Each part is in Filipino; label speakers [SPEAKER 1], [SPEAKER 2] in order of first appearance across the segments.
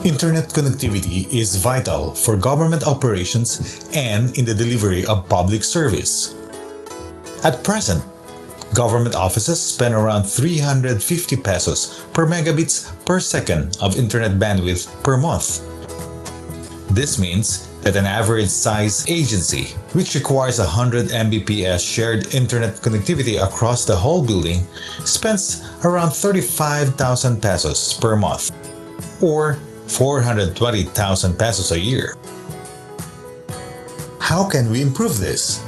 [SPEAKER 1] Internet connectivity is vital for government operations and in the delivery of public service. At present, government offices spend around 350 pesos per megabits per second of internet bandwidth per month. This means that an average size agency, which requires 100 Mbps shared internet connectivity across the whole building, spends around 35,000 pesos per month, or 420,000 pesos a year. How can we improve this?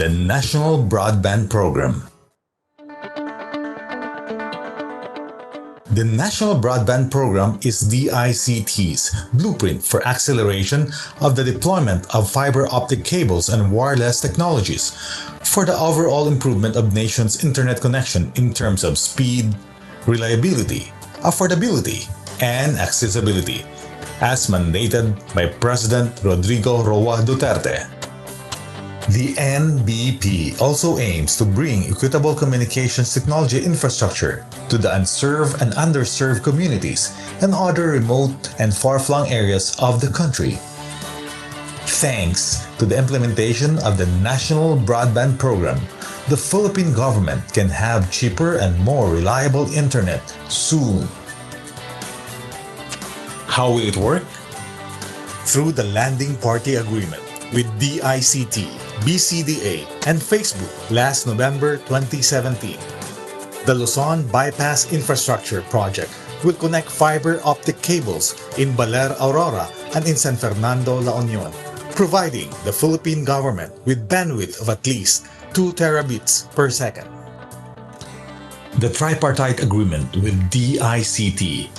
[SPEAKER 1] The National Broadband Program. The National Broadband Program is DICT's blueprint for acceleration of the deployment of fiber optic cables and wireless technologies for the overall improvement of nation's internet connection in terms of speed, reliability, affordability, and accessibility, as mandated by President Rodrigo Roa Duterte. The NBP also aims to bring equitable communications technology infrastructure to the unserved and underserved communities and other remote and far-flung areas of the country. Thanks to the implementation of the National Broadband Program, the Philippine government can have cheaper and more reliable internet soon. How will it work? Through the Landing Party Agreement with DICT, BCDA, and Facebook last November 2017. The Luzon Bypass Infrastructure Project will connect fiber optic cables in Baler, Aurora, and in San Fernando, La Union, providing the Philippine government with bandwidth of at least 2 terabits per second. The tripartite agreement with DICT,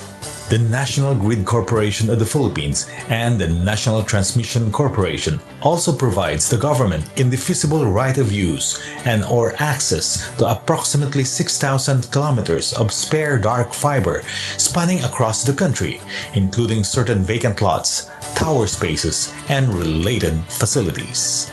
[SPEAKER 1] the National Grid Corporation of the Philippines, and the National Transmission Corporation also provides the government indefeasible right of use and/or access to approximately 6,000 kilometers of spare dark fiber spanning across the country, including certain vacant lots, tower spaces, and related facilities.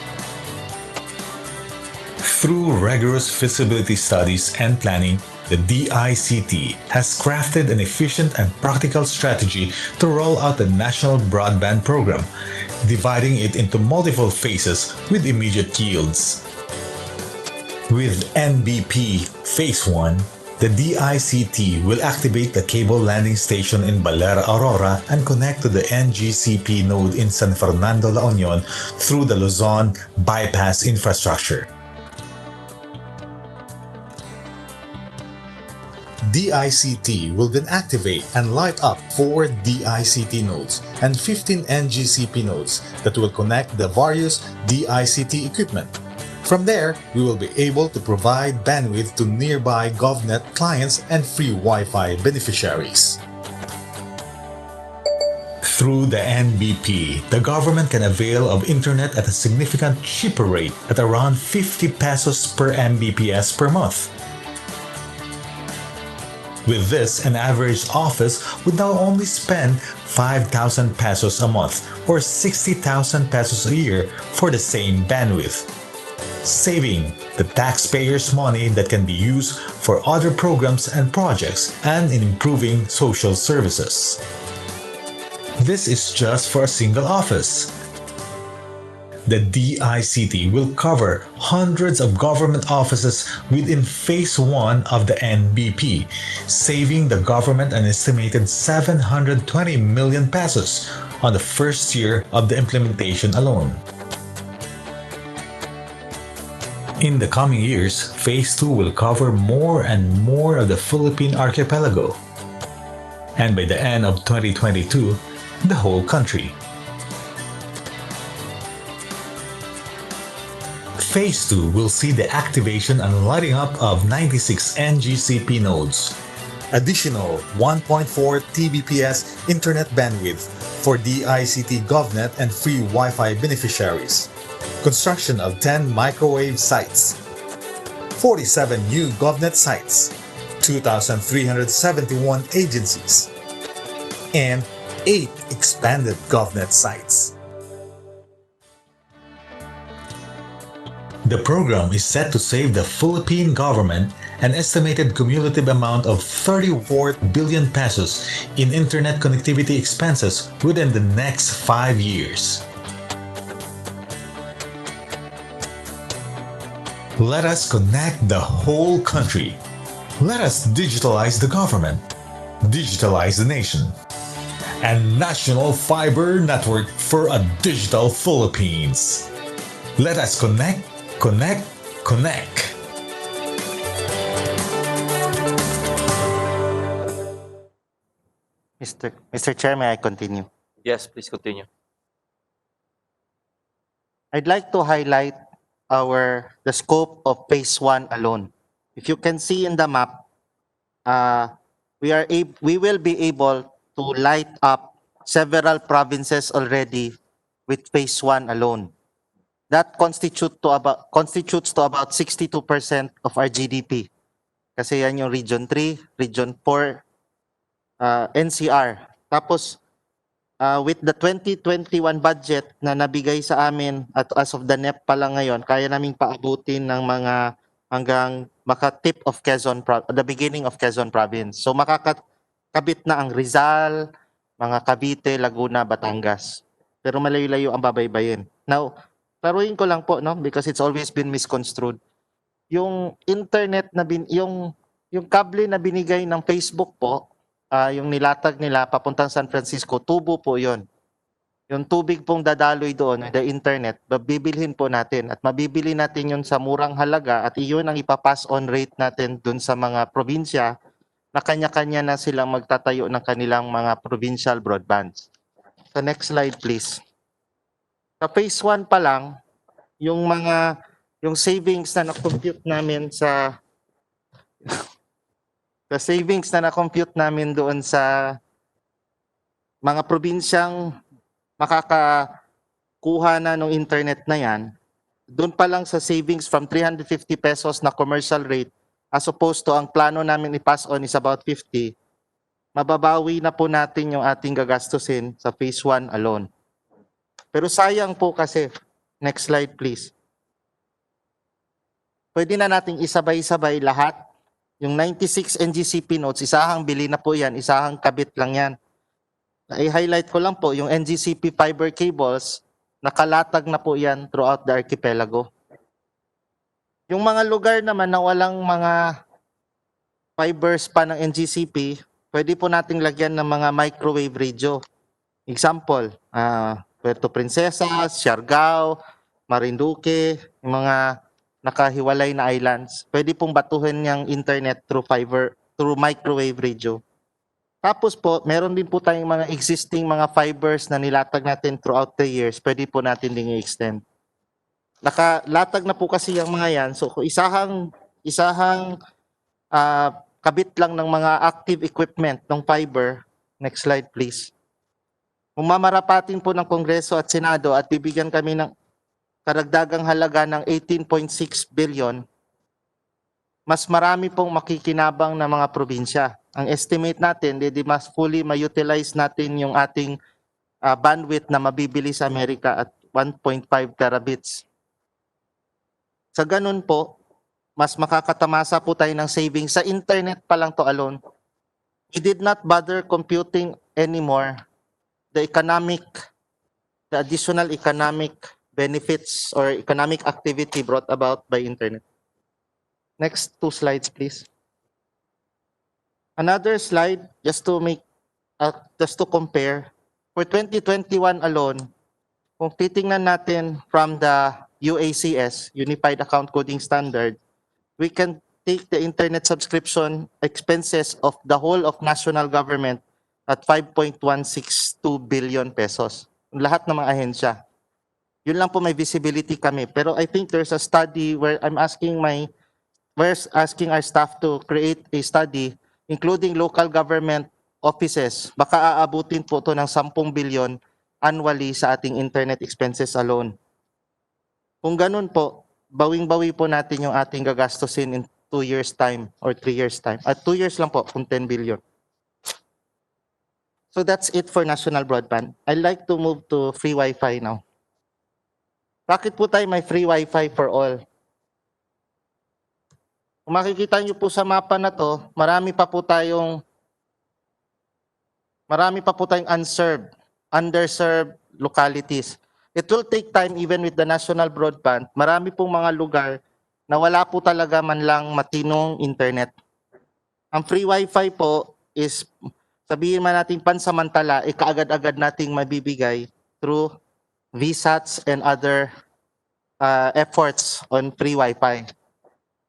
[SPEAKER 1] Through rigorous feasibility studies and planning, the DICT has crafted an efficient and practical strategy to roll out the National Broadband Program, dividing it into multiple phases with immediate yields. With NBP Phase 1, the DICT will activate the cable landing station in Baler, Aurora and connect to the NGCP node in San Fernando, La Union through the Luzon Bypass Infrastructure. DICT will then activate and light up 4 DICT nodes and 15 NGCP nodes that will connect the various DICT equipment. From there, we will be able to provide bandwidth to nearby GovNet clients and free Wi-Fi beneficiaries. Through the NBP, the government can avail of internet at a significant cheaper rate at around 50 pesos per Mbps per month. With this, an average office would now only spend 5,000 pesos a month or 60,000 pesos a year for the same bandwidth, saving the taxpayers' money that can be used for other programs and projects and in improving social services. This is just for a single office. The DICT will cover hundreds of government offices within Phase 1 of the NBP, saving the government an estimated 720 million pesos on the first year of the implementation alone. In the coming years, Phase 2 will cover more and more of the Philippine archipelago, and by the end of 2022, the whole country. Phase 2 will see the activation and lighting up of 96 NGCP nodes, additional 1.4 Tbps internet bandwidth for DICT GovNet and free Wi-Fi beneficiaries, construction of 10 microwave sites, 47 new GovNet sites, 2,371 agencies, and 8 expanded GovNet sites. The program is set to save the Philippine government an estimated cumulative amount of 34 billion pesos in internet connectivity expenses within the next 5 years. Let us connect the whole country. Let us digitalize the government, digitalize the nation, and National Fiber Network for a Digital Philippines. Let us connect, connect, connect.
[SPEAKER 2] Mr. Chair, may I continue?
[SPEAKER 3] Yes, please continue.
[SPEAKER 2] I'd like to highlight the scope of phase 1 alone. If you can see in the map, we will be able to light up several provinces already with phase 1 alone. That constitutes to about 62% of our GDP. Kasi yan yung Region 3, Region 4, NCR. Tapos, with the 2021 budget na nabigay sa amin at as of the NEP pa lang ngayon, kaya naming paabutin ng mga hanggang maka-tip of the beginning of Quezon Province. So makakabit na ang Rizal, mga Cavite, Laguna, Batangas. Pero malayo-layo ang babaybayin. Now, klaruhin ko lang po, no, because it's always been misconstrued. Yung internet na yung kable na binigay ng Facebook po, yung nilatag nila papuntang San Francisco, tubo po yon. Yung tubig pong dadaloy doon, the internet, bibilhin po natin at mabibili natin yun sa murang halaga at iyon ang ipapass on rate natin dun sa mga probinsya na kanya-kanya na silang magtatayo ng kanilang mga provincial broadbands. So next slide please. Sa phase 1 pa lang, yung savings na na-compute namin sa na-compute namin doon sa mga probinsyang makakakuha na ng internet na yan, doon pa lang sa savings from 350 pesos na commercial rate as opposed to ang plano namin i-pass on is about 50, mababawi na po natin yung ating gagastusin sa phase 1 alone. Pero sayang po kasi, next slide please. Pwede na nating isabay-sabay lahat. Yung 96 NGCP nodes, isahang bili na po yan, isahang kabit lang yan. I-highlight ko lang po, yung NGCP fiber cables, nakalatag na po yan throughout the archipelago. Yung mga lugar naman na walang mga fibers pa ng NGCP, pwede po nating lagyan ng mga microwave radio. Example, Puerto Princesa, Siargao, Marinduque, yung mga nakahiwalay na islands, pwede pong batuhin niyang internet through microwave radio. Tapos po, meron din po tayong mga existing mga fibers na nilatag natin throughout the years, pwede po natin din i-extend. Nakalatag na po kasi yung mga yan, so kung isahang kabit lang ng mga active equipment ng fiber, next slide please. Kung mamarapatin po ng Kongreso at Senado at bibigyan kami ng karagdagang halaga ng 18.6 billion, mas marami pong makikinabang na mga probinsya. Ang estimate natin, mas fully ma-utilize natin yung ating bandwidth na mabibili sa Amerika at 1.5 terabits. Sa ganun po, mas makakatamasa po tayo ng savings. Sa internet pa lang to alone, we did not bother computing anymore the additional economic benefits or economic activity brought about by internet. Next 2 slides, please. Another slide, just to compare. For 2021 alone, kung titingnan natin from the UACS, Unified Account Coding Standard, we can take the internet subscription expenses of the whole of national government at 5.162 billion pesos. Lahat ng mga ahensya. Yun lang po may visibility kami. Pero I think there's a study where we're asking our staff to create a study including local government offices. Baka aabutin po ito ng 10 billion annually sa ating internet expenses alone. Kung ganun po, bawing-bawi po natin yung ating gagastusin in 2 years time or 3 years time. At 2 years lang po kung 10 billion. So that's it for national broadband. I'd like to move to free Wi-Fi now. Bakit po tayo may free Wi-Fi for all? Kung makikita niyo po sa mapa na to, marami pa po tayong unserved, underserved localities. It will take time even with the national broadband. Marami pong mga lugar na wala po talaga man lang matinong internet. Ang free wifi po is, sabihin man natin pansamantala, kaagad-agad nating mabibigay through VSATs and other efforts on free wifi.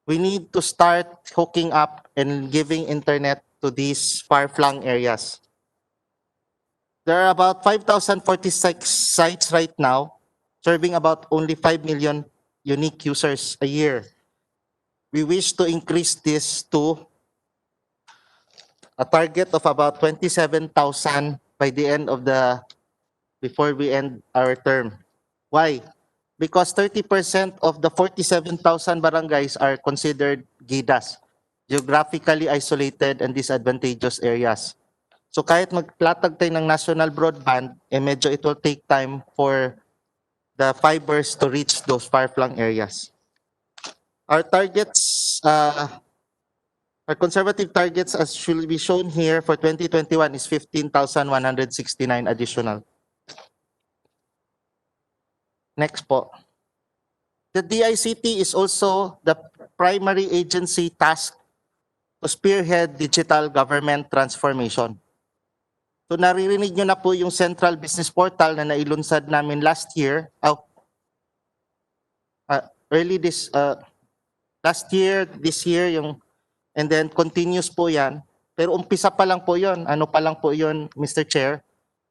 [SPEAKER 2] We need to start hooking up and giving internet to these far-flung areas. There are about 5,046 sites right now, serving about only 5 million unique users a year. We wish to increase this to a target of about 27,000 by the end of before we end our term. Why? Because 30% of the 47,000 barangays are considered GIDAs, geographically isolated and disadvantageous areas. So kahit maglatag tayo ng national broadband, medyo it will take time for the fibers to reach those far-flung areas. Our targets, our conservative targets as should be shown here for 2021 is 15,169 additional. Next po. The DICT is also the primary agency tasked to spearhead digital government transformation. So naririnig nyo na po yung Central Business Portal na nailunsad namin last year, this year, and then continues po yan. Pero umpisa pa lang po yon. Ano pa lang po yon, Mr. Chair?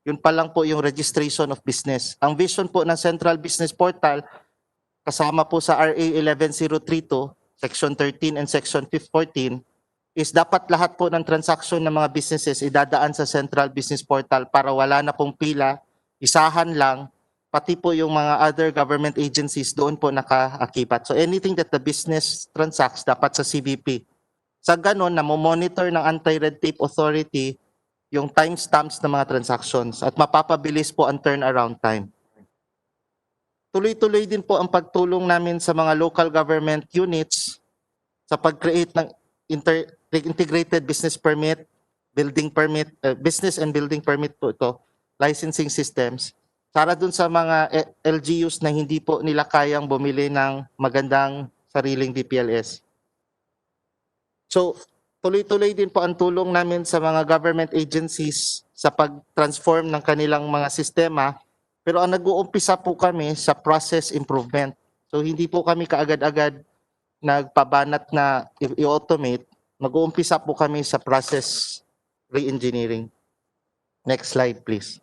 [SPEAKER 2] Yun pa lang po yung registration of business. Ang vision po ng Central Business Portal, kasama po sa RA 11032, Section 13 and Section 14, is dapat lahat po ng transaksyon ng mga businesses idadaan sa Central Business Portal para wala na pong pila, isahan lang, pati po yung mga other government agencies doon po nakaakibat. So anything that the business transacts dapat sa CBP. Sa ganon, namomonitor ng Anti-Red Tape Authority yung timestamps ng mga transactions at mapapabilis po ang turnaround time. Tuloy-tuloy din po ang pagtulong namin sa mga local government units sa pag-create ng integrated business permit, business and building permit po ito, licensing systems, para dun sa mga LGUs na hindi po nila kayang bumili ng magandang sariling DPLS. So, tuloy-tuloy din po ang tulong namin sa mga government agencies sa pag-transform ng kanilang mga sistema, pero ang nag-uumpisa po kami sa process improvement. So, hindi po kami kaagad-agad nagpabanat na i-automate, mag-uumpisa po kami sa process re-engineering. Next slide, please.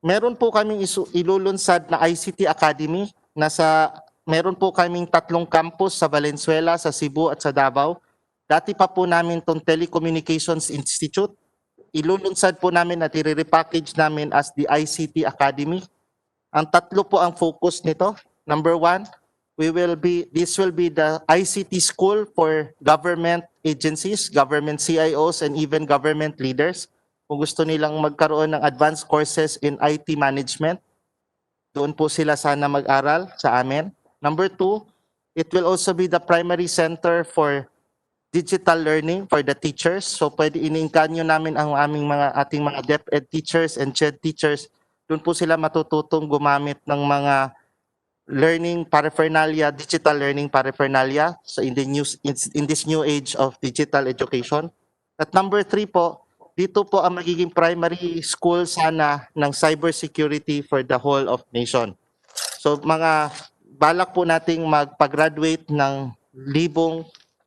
[SPEAKER 2] Meron po kaming ilulunsad na ICT Academy. Meron po kaming 3 campus sa Valenzuela, sa Cebu at sa Davao. Dati pa po namin itong Telecommunications Institute. Ilulunsad po namin at i-repackage namin as the ICT Academy. Ang 3 po ang focus nito. Number 1, this will be the ICT school for government agencies, government CIOs, and even government leaders. Kung gusto nilang magkaroon ng advanced courses in IT management, doon po sila sana mag-aral sa amin. Number 2, it will also be the primary center for digital learning for the teachers. So pwede iniinkanyo namin ang ating mga DepEd teachers and CHED teachers. Doon po sila matututong gumamit ng mga learning paraphernalia, digital learning paraphernalia, so in this new age of digital education. At number 3 po, dito po ang magiging primary school sana ng cybersecurity for the whole of nation. So balak po nating magpa-graduate ng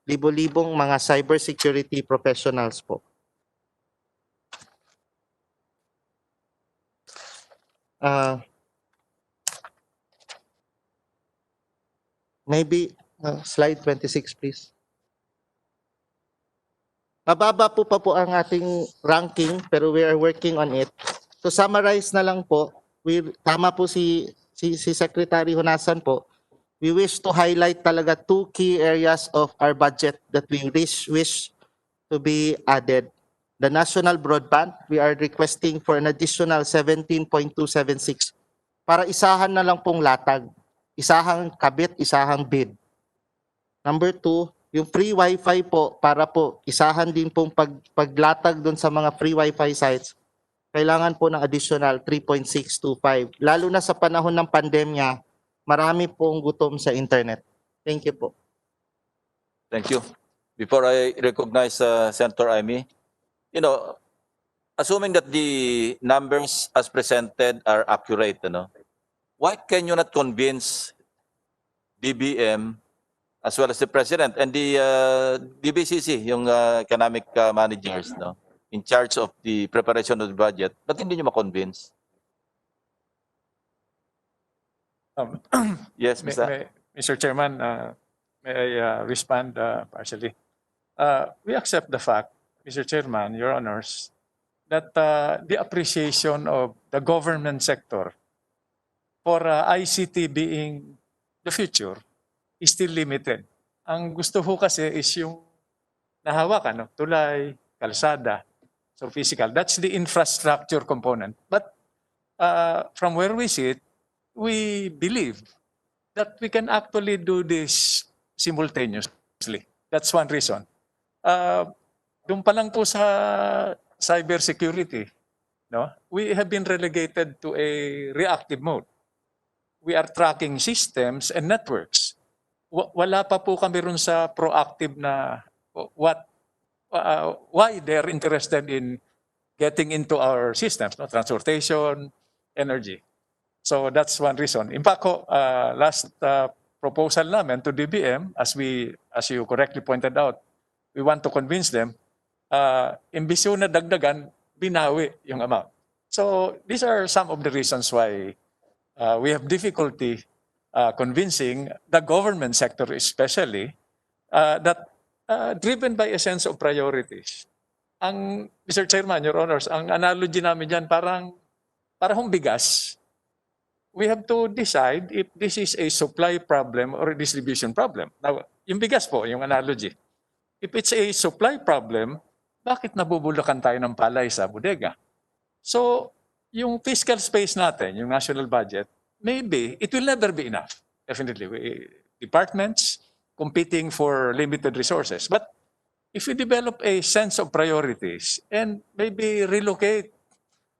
[SPEAKER 2] libo-libong mga cybersecurity professionals po. Maybe slide 26 please. Mababa po pa po ang ating ranking pero we are working on it. To summarize na lang po, tama po si Secretary Honasan po, we wish to highlight talaga 2 key areas of our budget that we wish to be added. The national broadband, we are requesting for an additional 17.276 para isahan na lang pong latag. isahang kabit, isahang bid. Number 2, yung free Wi-Fi po, para po isahan din pong paglatag doon sa mga free Wi-Fi sites, kailangan po ng additional 3.625. Lalo na sa panahon ng pandemya, marami pong gutom sa internet. Thank you po.
[SPEAKER 3] Thank you. Before I recognize Senator Amy, you know, assuming that the numbers as presented are accurate, why can you not convince DBM as well as the President and the DBCC, yung economic managers, in charge of the preparation of the budget, ba't hindi nyo ma-convince? Yes,
[SPEAKER 4] Mr. Chairman, may I respond partially? We accept the fact, Mr. Chairman, Your Honors, that the appreciation of the government sector for ICT being the future is still limited. Ang gusto ho kasi is yung nahawakan, tulay, kalsada, so physical. That's the infrastructure component. But from where we sit, we believe that we can actually do this simultaneously. That's one reason. Doon pa lang po sa cybersecurity, we have been relegated to a reactive mode. We are tracking systems and networks. Wala pa po kami ron sa proactive na why they're interested in getting into our systems, transportation, energy. So that's one reason. In fact, last proposal namin to DBM, as you correctly pointed out, we want to convince them, imbis yun na dagdagan, binawi yung amount. So these are some of the reasons why we have difficulty convincing the government sector especially that driven by a sense of priorities. Mr. Chairman, Your Honors, ang analogy namin dyan parang bigas. We have to decide if this is a supply problem or a distribution problem. Now, yung bigas po, yung analogy. If it's a supply problem, bakit nabubulakan tayo ng palay sa bodega? So, yung fiscal space natin, yung national budget, maybe it will never be enough. Definitely. Departments competing for limited resources. But if we develop a sense of priorities and maybe relocate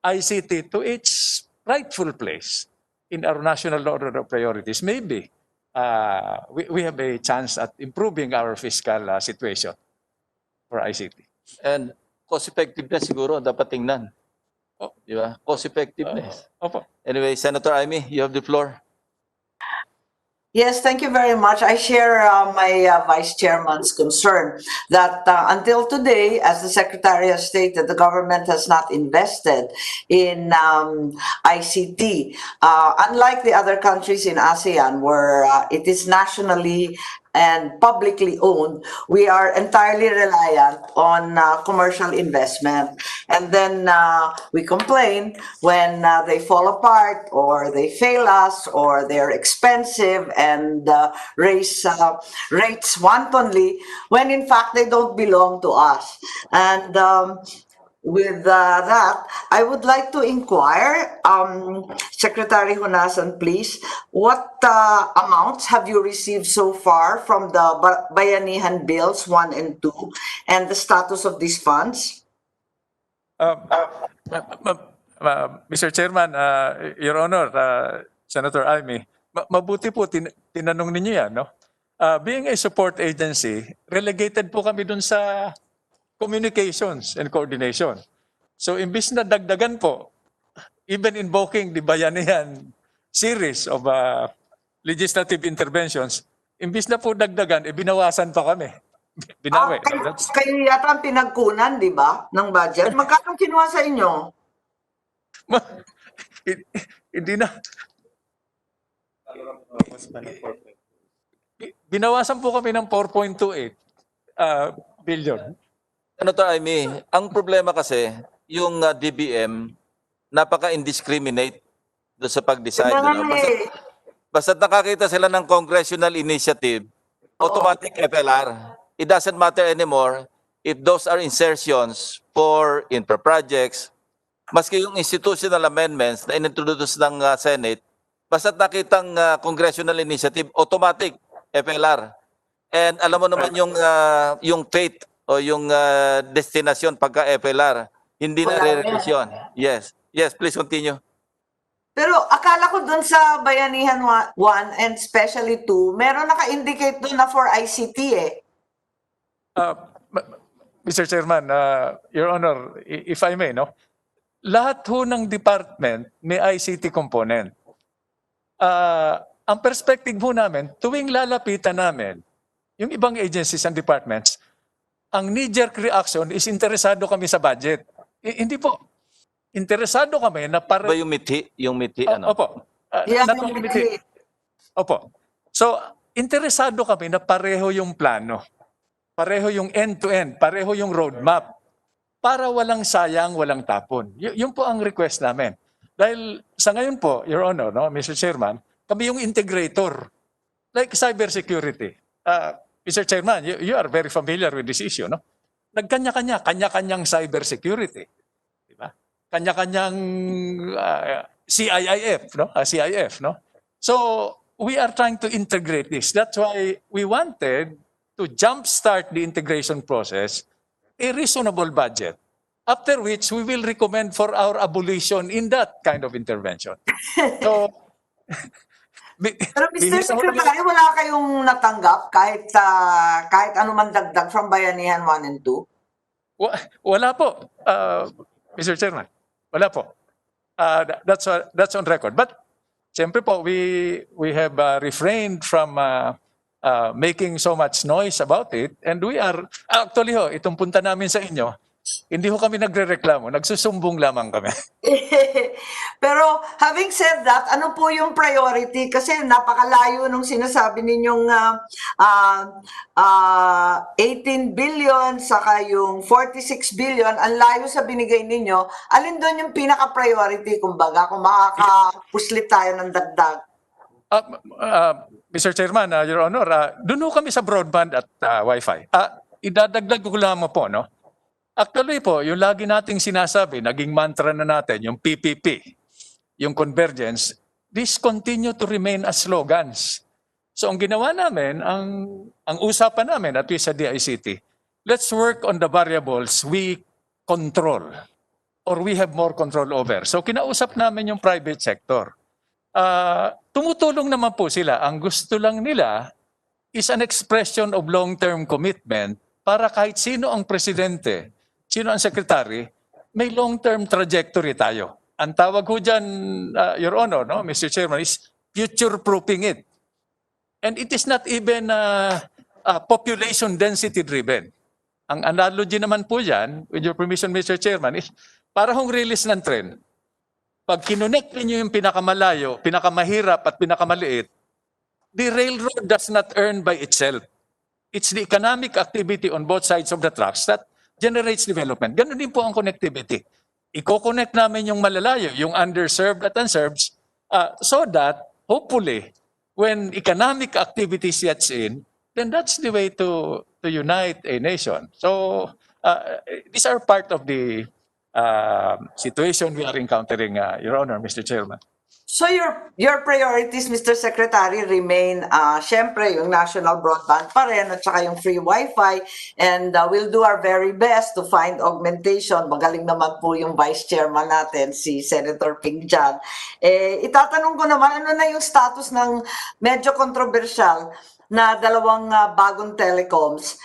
[SPEAKER 4] ICT to its rightful place in our national order of priorities, maybe we have a chance at improving our fiscal situation for ICT.
[SPEAKER 3] And cost effectiveness siguro dapat tingnan. Di ba? Cost effectiveness.
[SPEAKER 4] Opo.
[SPEAKER 3] Anyway, Senator Amy, you have the floor.
[SPEAKER 5] Yes, thank you very much. I share my Vice Chairman's concern that until today, as the Secretary has stated, the government has not invested in ICT. Unlike the other countries in ASEAN, where it is nationally and publicly owned, we are entirely reliant on commercial investment. And then we complain when they fall apart or they fail us or they're expensive and raise rates wantonly when in fact they don't belong to us. And with that, I would like to inquire, Secretary Honasan, please, what amounts have you received so far from the Bayanihan Bills 1 and 2 and the status of these funds?
[SPEAKER 4] Mr. Chairman, Your Honor, Senator Amy, mabuti po tinanong ninyo yan, no? Being a support agency, relegated po kami dun sa communications and coordination. So imbis na dagdagan po, even invoking the Bayanihan series of legislative interventions, imbis na po dagdagan, binawasan pa kami. Binawi.
[SPEAKER 5] Kayo yata ang pinagkunan, di ba, ng budget? Magkano kinuha sa inyo?
[SPEAKER 4] Hindi na. Binawasan po kami ng 4.28 billion.
[SPEAKER 3] Senator Amy, ang problema kasi, yung DBM, napaka-indiscriminate doon sa pag-decide. Basta nakakita sila ng congressional initiative, automatic FLR. It doesn't matter anymore if those are insertions for infra projects, maski yung institutional amendments na inintroduce ng Senate, Basta't nakitang congressional initiative, automatic, FLR. And alam mo naman yung fate o yung destination pagka FLR, hindi na
[SPEAKER 5] Wala
[SPEAKER 3] re-release yun. Yes. Yes, please continue.
[SPEAKER 5] Pero akala ko dun sa Bayanihan 1 and especially 2, meron naka-indicate dun na for ICT eh.
[SPEAKER 4] Mr. Chairman, Your Honor, if I may, no? Lahat ho ng department may ICT component. Ang perspective ho namin, tuwing lalapitan namin, yung ibang agencies and departments, ang knee-jerk reaction is interesado kami sa budget. Hindi po. Interesado kami na
[SPEAKER 3] Ba yung mithi? Yung mithi, ano?
[SPEAKER 4] Opo.
[SPEAKER 5] Yeah,
[SPEAKER 4] Not only mithi. Opo. So, interesado kami na pareho yung plano. Pareho yung end-to-end. Pareho yung roadmap. Para walang sayang, walang tapon. Yun po ang request namin. Dahil sa ngayon po, Your Honor, no, Mr. Chairman, kami yung integrator. Like cybersecurity. Mr. Chairman, you are very familiar with this issue, no? Kanya-kanyang cybersecurity. Diba? Kanya-kanyang CIIF, no? CIF, no? So, we are trying to integrate this. That's why we wanted to jumpstart the integration process, a reasonable budget, after which we will recommend for our abolition in that kind of intervention. So,
[SPEAKER 5] Pero Mr. Secretary, wala kayong natanggap kahit anuman dagdag from Bayanihan 1 and 2?
[SPEAKER 4] Wala po, Mr. Chairman. Wala po. That's on record. But siyempre po, we have refrained from making so much noise about it, and we are actually itong punta namin sa inyo, hindi ho kami nagrereklamo, nagsusumbong lamang kami.
[SPEAKER 5] Pero having said that, ano po yung priority? Kasi napakalayo nung sinasabi ninyong 18 billion saka yung 46 billion, ang layo sa binigay ninyo. Alin doon yung pinaka-priority, kumbaga, kung makakapuslit tayo ng dagdag?
[SPEAKER 4] Mr. Chairman, Your Honor, doon ho kami sa broadband at Wifi. Idadagdag ko lamang po, no? Actually po, yung lagi nating sinasabi, naging mantra na natin, yung PPP, yung convergence, this continue to remain as slogans. So ang ginawa namin, ang usapan namin at least sa DICT, let's work on the variables we control or we have more control over. So kinausap namin yung private sector. Tumutulong naman po sila. Ang gusto lang nila is an expression of long-term commitment para kahit sino ang presidente, sino ang secretary, may long-term trajectory tayo. Ang tawag ko dyan, Your Honor, no, Mr. Chairman, is future-proofing it. And it is not even population density driven. Ang analogy naman po dyan, with your permission, Mr. Chairman, is para hong release ng trend. Pag kinonect niyo yung pinakamalayo, pinakamahirap at pinakamaliit, the railroad does not earn by itself. It's the economic activity on both sides of the tracks that generates development. Ganun din po ang connectivity. Iko-connect namin yung malalayo, yung underserved at unserved, so that hopefully, when economic activity sets in, then that's the way to unite a nation. So these are part of the situation we are encountering, Your Honor, Mr. Chairman.
[SPEAKER 5] So your priorities, Mr. Secretary, remain syempre yung national broadband pa rin at saka yung free Wi-Fi, and we'll do our very best to find augmentation. Magaling naman po yung Vice Chairman natin, si Senator Ping Dyan. Itatanong ko naman, ano na yung status ng medyo controversial na dalawang bagong telecoms,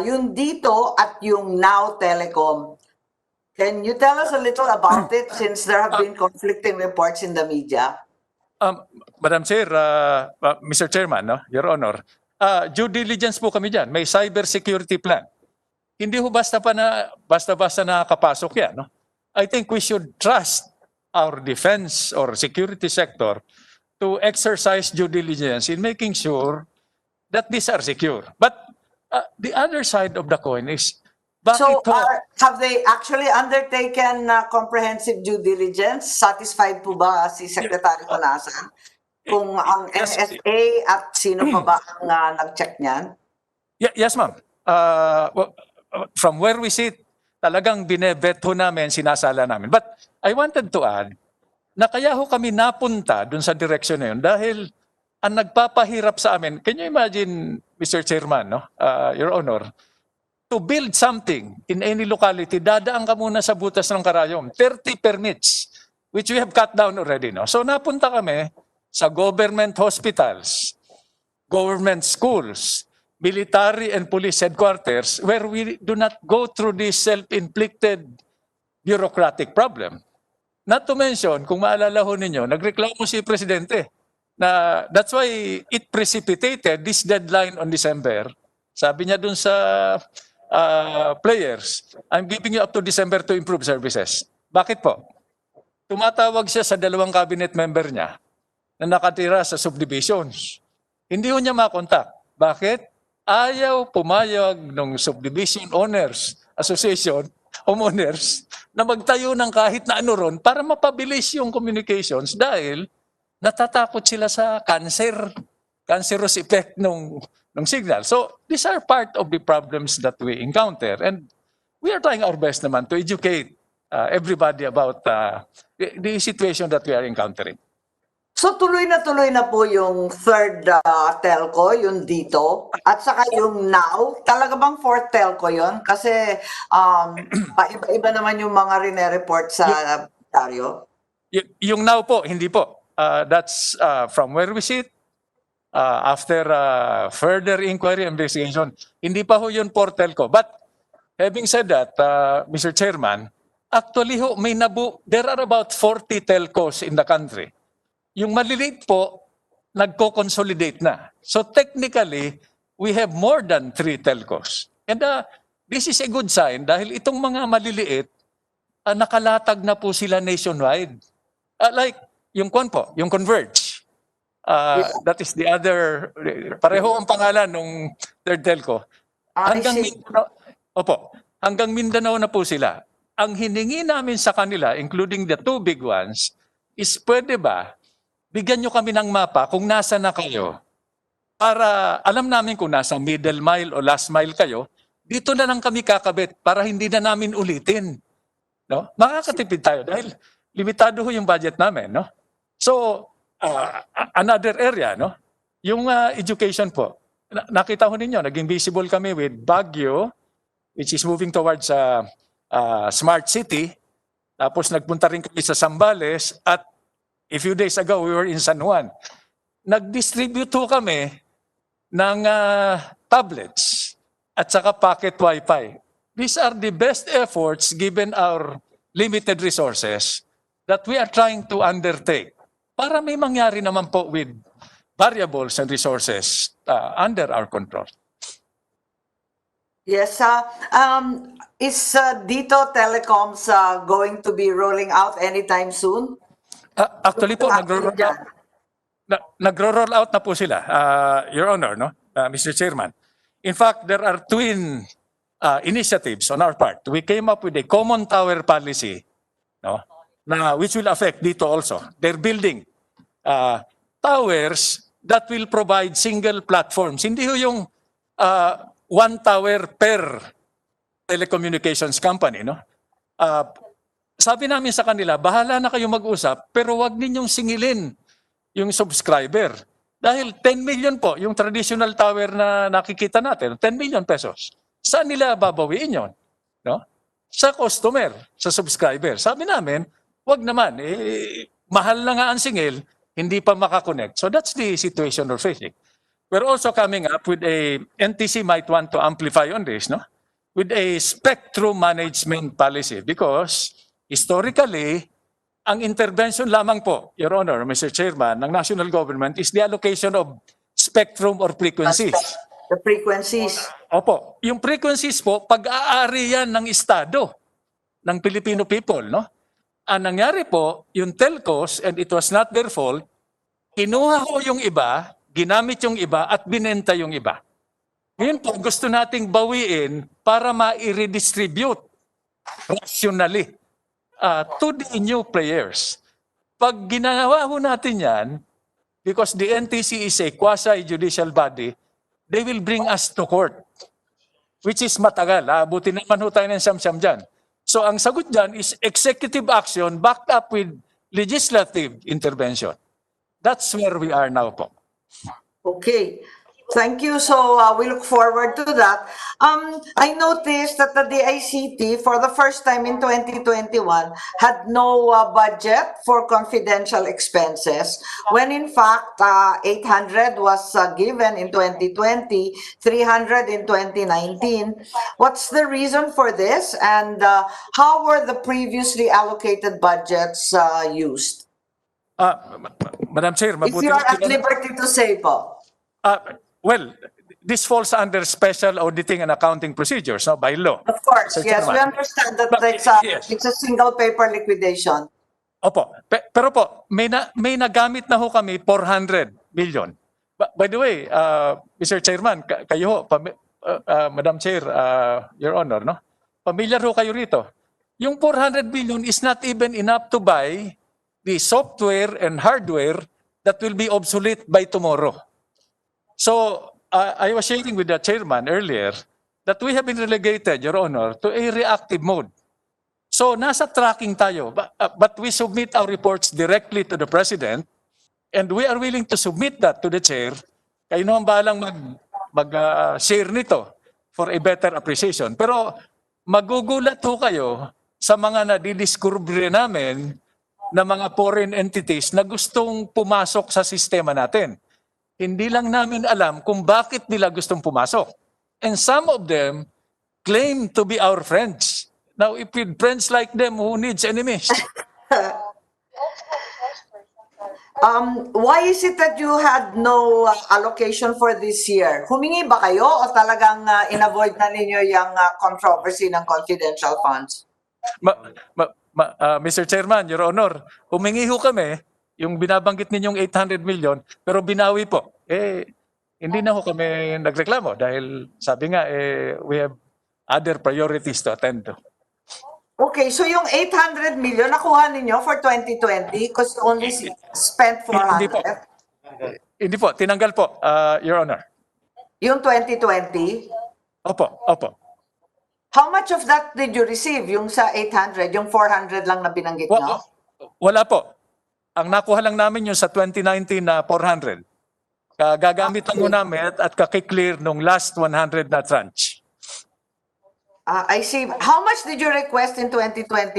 [SPEAKER 5] yung dito at yung Now Telecom. Can you tell us a little about it since there have been conflicting reports in the media?
[SPEAKER 4] Madam Chair, Mr. Chairman, no, Your Honor, due diligence po kami dyan. May cyber security plan. Hindi ho basta-basta nakakapasok yan. No? I think we should trust our defense or security sector to exercise due diligence in making sure that these are secure. But the other side of the coin is,
[SPEAKER 5] So have they actually undertaken comprehensive due diligence? Satisfied po ba si Secretary Onasan? Kung ang NSA at sino pa ba ang nag-check niyan?
[SPEAKER 4] Yes, ma'am. From where we sit, talagang binevet ho namin, sinasala namin. But I wanted to add na kaya ho kami napunta dun sa direksyon na yun dahil ang nagpapahirap sa amin, can you imagine, Mr. Chairman, no? Your Honor, to build something in any locality, dadaan ka muna sa butas ng karayom, 30 permits, which we have cut down already. No? So napunta kami sa government hospitals, government schools, military and police headquarters, where we do not go through this self-inflicted bureaucratic problem. Not to mention, kung maalala ho ninyo, nagreklamo si Presidente na that's why it precipitated this deadline on December. Sabi niya dun sa players, I'm giving you up to December to improve services. Bakit po? Tumatawag siya sa dalawang cabinet member niya na nakatira sa subdivisions. Hindi ho niya makontak. Bakit? Ayaw pumayag ng Subdivision Owners Association, homeowners, na magtayo ng kahit na ano ron para mapabilis yung communications dahil natatakot sila sa cancerous effect ng signal. So these are part of the problems that we encounter, and we are trying our best naman to educate everybody about the situation that we are encountering.
[SPEAKER 5] So tuloy na po yung third telco, yung dito, at saka yung now. Talaga bang fourth telco yon? Kasi paiba-iba naman yung mga rine-report sa Ontario.
[SPEAKER 4] Yung now po, hindi po. That's from where we sit. After further inquiry and investigation, hindi pa ho yun fourth telco. But having said that, Mr. Chairman, actually ho, there are about 40 telcos in the country. Yung maliliit po, nagko-consolidate na. So technically, we have more than 3 telcos. And this is a good sign dahil itong mga maliliit, nakalatag na po sila nationwide. Like yung yung CONVERGE. That is the other, pareho ang pangalan ng third telco. Hanggang Mindanao, hanggang Mindanao na po sila. Ang hiningi namin sa kanila, including the 2 big ones, is pwede ba bigyan nyo kami ng mapa kung nasa na kayo para alam namin kung nasa middle mile o last mile kayo, dito na lang kami kakabit para hindi na namin ulitin. No? Makakatipid tayo dahil limitado ho yung budget namin. No? So, another area, no? Yung education po. Nakita ho ninyo, naging visible kami with Baguio, which is moving towards smart city. Tapos nagpunta rin kami sa Zambales at a few days ago, we were in San Juan. Nag-distribute ho kami ng tablets at saka pocket Wi-Fi. These are the best efforts given our limited resources that we are trying to undertake para may mangyari naman po with variables and resources under our control.
[SPEAKER 5] Yes, is dito telecoms going to be rolling out anytime soon?
[SPEAKER 4] Actually po, nagro-roll out na po sila, Your Honor, no? Mr. Chairman. In fact, there are twin initiatives on our part. We came up with a common tower policy, no? Which will affect dito also. They're building towers that will provide single platforms. Hindi ho yung one tower per telecommunications company, no? Sabi namin sa kanila, bahala na kayo mag-usap, pero wag ninyong singilin yung subscriber. Dahil 10 million po, yung traditional tower na nakikita natin, 10 million pesos. Saan nila babawiin yun? No? Sa customer, sa subscriber. Sabi namin, wag naman, mahal na nga ang singil, hindi pa makakonect. So that's the situation we're facing. We're also coming up with NTC might want to amplify on this, no? With a spectrum management policy because historically, ang intervention lamang po, Your Honor, Mr. Chairman, ng national government is the allocation of spectrum or frequencies.
[SPEAKER 5] The frequencies.
[SPEAKER 4] Opo. Yung frequencies po, pag-aari yan ng Estado, ng Filipino people, no? Ang nangyari po, yung telcos, and it was not their fault, kinuha ko yung iba, ginamit yung iba, at binenta yung iba. Ngayon po, gusto nating bawiin para ma-redistribute rationally to the new players. Pag ginawa ho natin yan, because the NTC is a quasi-judicial body, they will bring us to court, which is matagal. Abutin naman ho tayo ng siyam-siyam dyan. So ang sagot dyan is executive action backed up with legislative intervention. That's where we are now po.
[SPEAKER 5] Okay. Thank you. So we look forward to that. I noticed that the DICT, for the first time in 2021, had no budget for confidential expenses, when in fact 800 was given in 2020, 300 in 2019. What's the reason for this, and how were the previously allocated budgets used?
[SPEAKER 4] Madam Chair,
[SPEAKER 5] If
[SPEAKER 4] mabuti
[SPEAKER 5] you are at
[SPEAKER 4] mo
[SPEAKER 5] liberty to say po.
[SPEAKER 4] well, this falls under special auditing and accounting procedures, no, by law.
[SPEAKER 5] Of course,
[SPEAKER 4] Sir
[SPEAKER 5] yes, we
[SPEAKER 4] Chairman.
[SPEAKER 5] understand that
[SPEAKER 4] But, yes.
[SPEAKER 5] it's a single paper liquidation.
[SPEAKER 4] Opo. Pero po, may nagamit na ho kami 400 million. By the way, Mr. Chairman, kayo ho, Madam Chair, Your Honor, no? Familiar ho kayo rito. Yung 400 million is not even enough to buy the software and hardware that will be obsolete by tomorrow. So, I was sharing with the chairman earlier that we have been relegated, Your Honor, to a reactive mode. So, nasa tracking tayo, but we submit our reports directly to the President, and we are willing to submit that to the Chair. Kayo naman balang mag-share nito for a better appreciation. Pero magugulat ho kayo sa mga nadidiscover namin na mga foreign entities na gustong pumasok sa sistema natin. Hindi lang namin alam kung bakit nila gustong pumasok. And some of them claim to be our friends. Now, if with friends like them, who needs enemies?
[SPEAKER 5] Why is it that you had no allocation for this year? Humingi ba kayo o talagang in-avoid na ninyo yung controversy ng confidential funds?
[SPEAKER 4] Mr. Chairman, Your Honor, humingi ho kami yung binabanggit ninyong 800 million, pero binawi po. Hindi na ho kami nagreklamo dahil sabi nga, we have other priorities to attend to.
[SPEAKER 5] Okay, so yung 800 million nakuha ninyo for 2020 because you only spent 400?
[SPEAKER 4] Hindi po, tinanggal po, Your Honor.
[SPEAKER 5] Yung 2020?
[SPEAKER 4] Opo.
[SPEAKER 5] How much of that did you receive? Yung sa 800, yung 400 lang na binanggit nyo?
[SPEAKER 4] Wala po. Ang nakuha lang namin yung sa 2019 na 400. Gagamitan mo namin at kakiklear nung last 100 na tranche.
[SPEAKER 5] I see. How much did you request in 2021?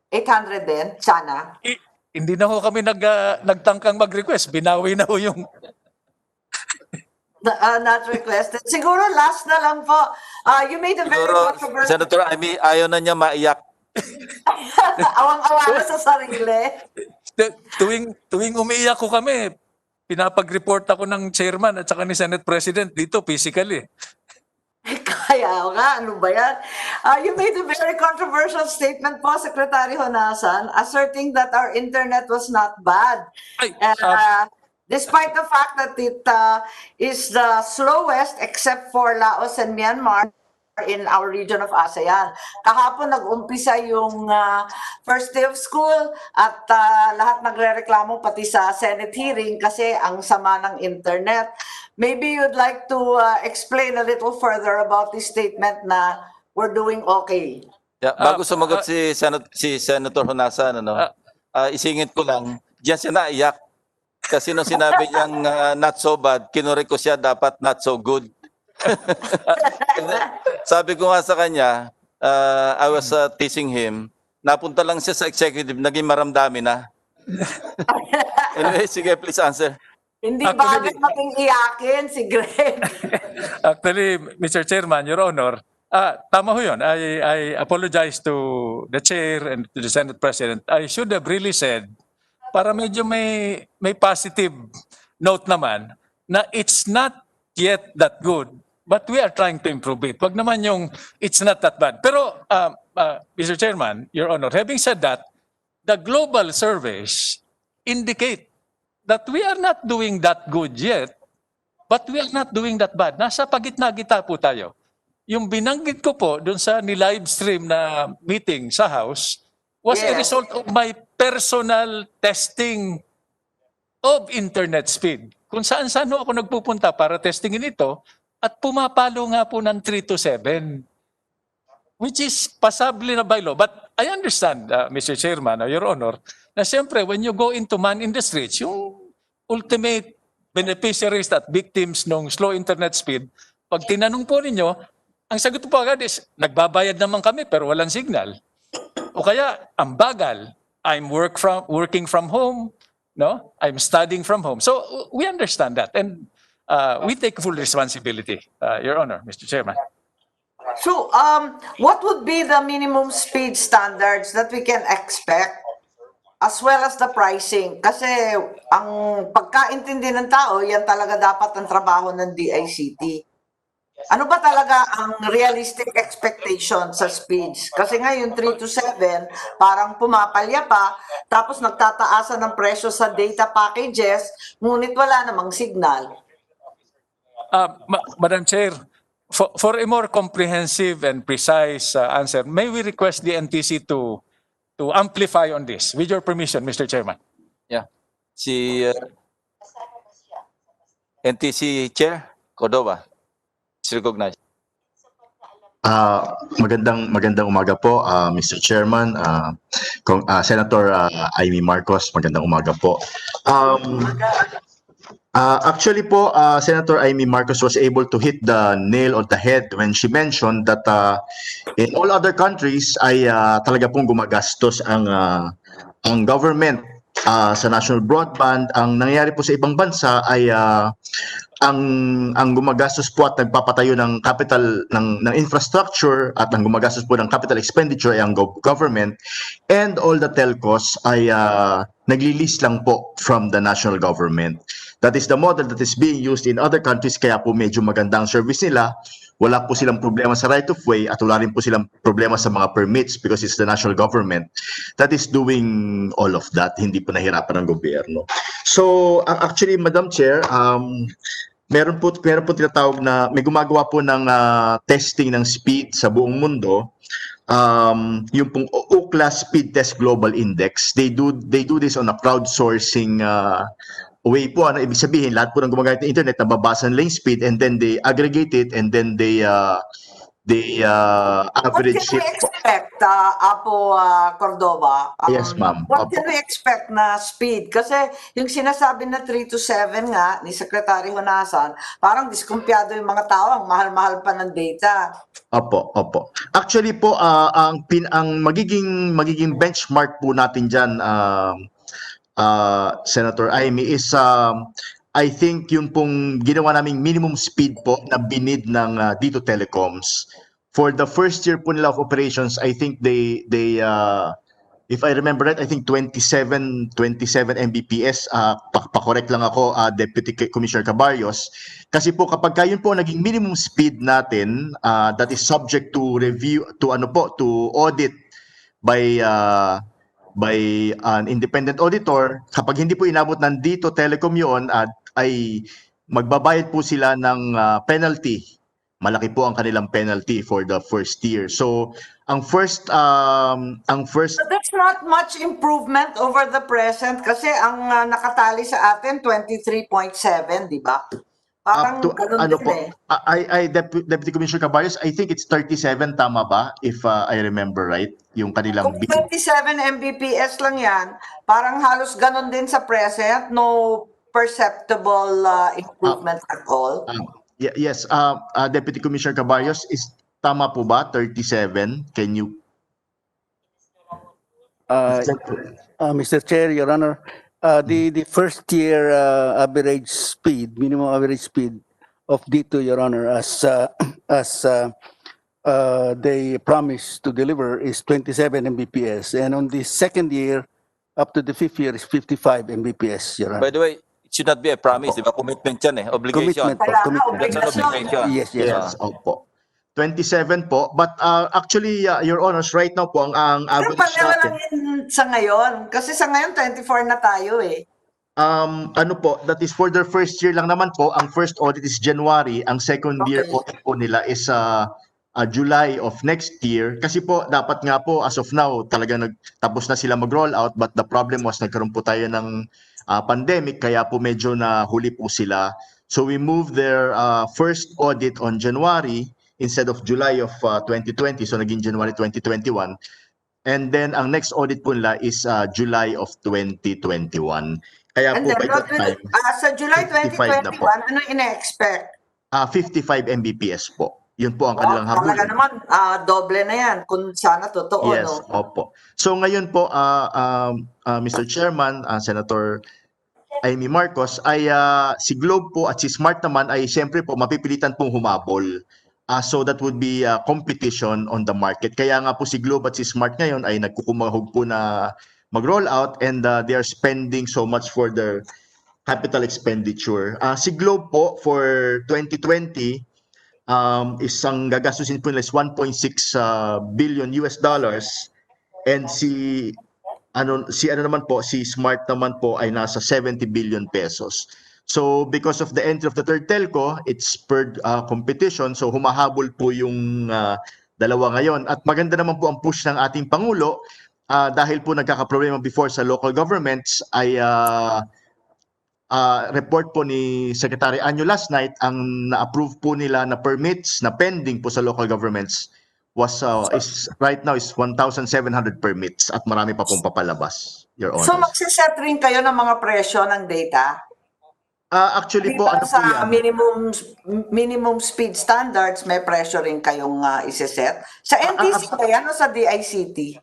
[SPEAKER 5] 800 din? Sana?
[SPEAKER 4] Hindi na ho kami nagtangkang mag-request. Binawi na ho yung...
[SPEAKER 5] Not requested. Siguro last na lang po. You made a very
[SPEAKER 3] Siguro,
[SPEAKER 5] controversial...
[SPEAKER 3] Senator Amy, ayaw na niya maiyak.
[SPEAKER 5] Awang-awa na sa sarili.
[SPEAKER 4] Tuwing umiiyak ko kami, pinapag-report ako ng chairman at saka ni Senate President dito physically.
[SPEAKER 5] Kaya nga, ano ba yan? You made a very controversial statement po, Secretary Honasan, asserting that our internet was not bad. Despite the fact that it is the slowest except for Laos and Myanmar in our region of ASEAN. Kahapon nag-umpisa yung first day of school at lahat nagrereklamo pati sa Senate hearing kasi ang sama ng internet. Maybe you'd like to explain a little further about this statement na we're doing okay.
[SPEAKER 3] Yeah, bago sumagot si Senator Honasan, isingit ko lang, diyan siya naiyak. Kasi nung sinabi niyang not so bad, kinurek ko siya dapat not so good. Sabi ko nga sa kanya, I was teasing him, napunta lang siya sa executive, naging maramdami na. Anyway, sige, please answer.
[SPEAKER 5] Hindi bagay maging iyakin si Greg.
[SPEAKER 4] Actually, Mr. Chairman, Your Honor, tama ho yun. I apologize to the Chair and to the Senate President. I should have really said, para medyo may positive note naman, na it's not yet that good, but we are trying to improve it. Wag naman yung it's not that bad. Pero, Mr. Chairman, Your Honor, having said that, the global surveys indicate that we are not doing that good yet, but we are not doing that bad. Nasa pagitna-gita po tayo. Yung binanggit ko po dun sa ni-live stream na meeting sa House was a result of my personal testing of internet speed. Kung saan-saan ako nagpupunta para testingin ito at pumapalo nga po ng 3 to 7, which is passably na by law. But I understand, Mr. Chairman, Your Honor, na siyempre, when you go into man in the streets, yung ultimate beneficiaries at victims ng slow internet speed, pag tinanong po ninyo, ang sagot po agad is, nagbabayad naman kami pero walang signal. O kaya, ang bagal, working from home, no? I'm studying from home. So we understand that and we take full responsibility, Your Honor, Mr. Chairman.
[SPEAKER 5] So, what would be the minimum speed standards that we can expect as well as the pricing? Kasi ang pagkaintindi ng tao, yan talaga dapat ang trabaho ng DICT. Ano ba talaga ang realistic expectation sa speeds? Kasi ngayon 3 to 7, parang pumapalya pa, tapos nagtataasan ng presyo sa data packages, ngunit wala namang signal.
[SPEAKER 4] Madam Chair, for a more comprehensive and precise answer, may we request the NTC to amplify on this? With your permission, Mr. Chairman.
[SPEAKER 3] Yeah. Si NTC Chair Cordova. Recognize.
[SPEAKER 6] Magandang umaga po, Mr. Chairman, Senator Amy Marcos, magandang umaga po. Actually po, Senator Amy Marcos was able to hit the nail on the head when she mentioned that in all other countries ay talaga pong gumagastos ang government sa national broadband. Ang nangyayari po sa ibang bansa ay ang gumagastos po at nagpapatayo ng capital ng infrastructure at ang gumagastos po ng capital expenditure ay ang government, and all the telcos ay nagli-lease lang po from the national government. That is the model that is being used in other countries, kaya po medyo maganda ang service nila. Wala po silang problema sa right of way at wala rin po silang problema sa mga permits because it's the national government that is doing all of that. Hindi po nahirapan ng gobyerno. So actually, Madam Chair, meron po tinatawag na may gumagawa po ng testing ng speed sa buong mundo. Yung pong Ookla Speed Test Global Index, they do this on a crowdsourcing way po. Ano ibig sabihin, lahat po ng gumagamit ng internet nababasa nila yung speed and then they aggregate it and then they average
[SPEAKER 5] What can we
[SPEAKER 6] it.
[SPEAKER 5] expect, Apo Cordova?
[SPEAKER 6] Yes, ma'am.
[SPEAKER 5] What can we expect na speed? Kasi yung sinasabi na 3 to 7 nga ni Secretary Honasan, parang diskumpiyado yung mga tao, ang mahal-mahal pa ng data.
[SPEAKER 6] Opo. Actually po, ang magiging benchmark po natin diyan, Senator Amy, is I think yung pong ginawa naming minimum speed po na binid ng dito telecoms. For the first year po nila of operations, I think they if I remember right, I think 27 Mbps. Pa-correct lang ako, Deputy Commissioner Cabarrios. Kasi po kapag yun po naging minimum speed natin, that is subject to review, to audit by an independent auditor, kapag hindi po inabot ng dito telecom yun, ay magbabayad po sila ng penalty. Malaki po ang kanilang penalty for the first year. So ang first
[SPEAKER 5] So that's not much improvement over the present kasi ang nakatali sa atin 23.7, di ba? Parang ganun din
[SPEAKER 6] Deputy Commissioner Cabarrios, I think it's 37, tama ba? If I remember right, yung kanilang
[SPEAKER 5] Kung 27 Mbps lang yan, parang halos ganun din sa present, no perceptible improvement at all.
[SPEAKER 6] Yes, Deputy Commissioner Cabarrios, is tama po ba 37? Can you
[SPEAKER 7] Mr. Chair, Your Honor, the first year minimum average speed of D2, Your Honor, as they promised to deliver is 27 Mbps, and on the second year up to the fifth year is 55 Mbps, Your Honor.
[SPEAKER 3] By the way, it should not be a promise, di ba? Commitment yan eh. Obligation.
[SPEAKER 7] Commitment po,
[SPEAKER 5] Kaya
[SPEAKER 7] commitment.
[SPEAKER 3] That's an obligation.
[SPEAKER 7] Yes.
[SPEAKER 6] Yes, opo. 27 po, but actually, Your Honors, right now po, ang
[SPEAKER 5] Pero
[SPEAKER 6] average
[SPEAKER 5] pareho lang
[SPEAKER 6] natin,
[SPEAKER 5] yun sa ngayon. Kasi sa ngayon, 24 na tayo eh.
[SPEAKER 6] ano po, that is for their first year lang naman po. Ang first audit is January, ang second year
[SPEAKER 5] Okay.
[SPEAKER 6] audit po nila is July of next year. Kasi po, dapat nga po, as of now, talaga tapos na sila mag-roll out, but the problem was nagkaroon po tayo ng pandemic, kaya po medyo nahuli po sila. So we moved their first audit on January instead of July of 2020, so naging January 2021. And then ang next audit po nila is July of 2021. Kaya
[SPEAKER 5] And
[SPEAKER 6] po
[SPEAKER 5] then,
[SPEAKER 6] by that time,
[SPEAKER 5] sa July
[SPEAKER 6] 55 na
[SPEAKER 5] 2021,
[SPEAKER 6] po.
[SPEAKER 5] ano ina-expect?
[SPEAKER 6] 55 Mbps po. Yun po ang
[SPEAKER 5] Wow,
[SPEAKER 6] kanilang
[SPEAKER 5] talaga
[SPEAKER 6] habulin.
[SPEAKER 5] naman, doble na yan kung sana totoo,
[SPEAKER 6] Yes,
[SPEAKER 5] no?
[SPEAKER 6] opo. So ngayon po, Mr. Chairman, Senator Amy Marcos, ay si Globe po at si Smart naman ay siyempre po mapipilitan pong humabol. So that would be competition on the market. Kaya nga po si Globe at si Smart ngayon ay nagkukumahog po na mag-roll out and they are spending so much for their capital expenditure. Si Globe po for 2020, isang gagastusin po nila is 1.6 billion US dollars and si naman po si Smart naman po ay nasa 70 billion pesos. So because of the entry of the third telco, it's per competition, so humahabol po yung dalawa ngayon at maganda naman po ang push ng ating pangulo dahil po nagkakaproblema before sa local governments ay report po ni Secretary Anyo last night, ang na-approve po nila na permits na pending po sa local governments was is right now is 1,700 permits at marami pa pong papalabas, Your
[SPEAKER 5] So
[SPEAKER 6] Honors.
[SPEAKER 5] magsiset rin kayo ng mga presyo ng data?
[SPEAKER 6] Actually po, ano po
[SPEAKER 5] sa
[SPEAKER 6] yan?
[SPEAKER 5] minimum speed standards, may presyo rin kayong iseset? Sa NTC ba yan o sa DICT?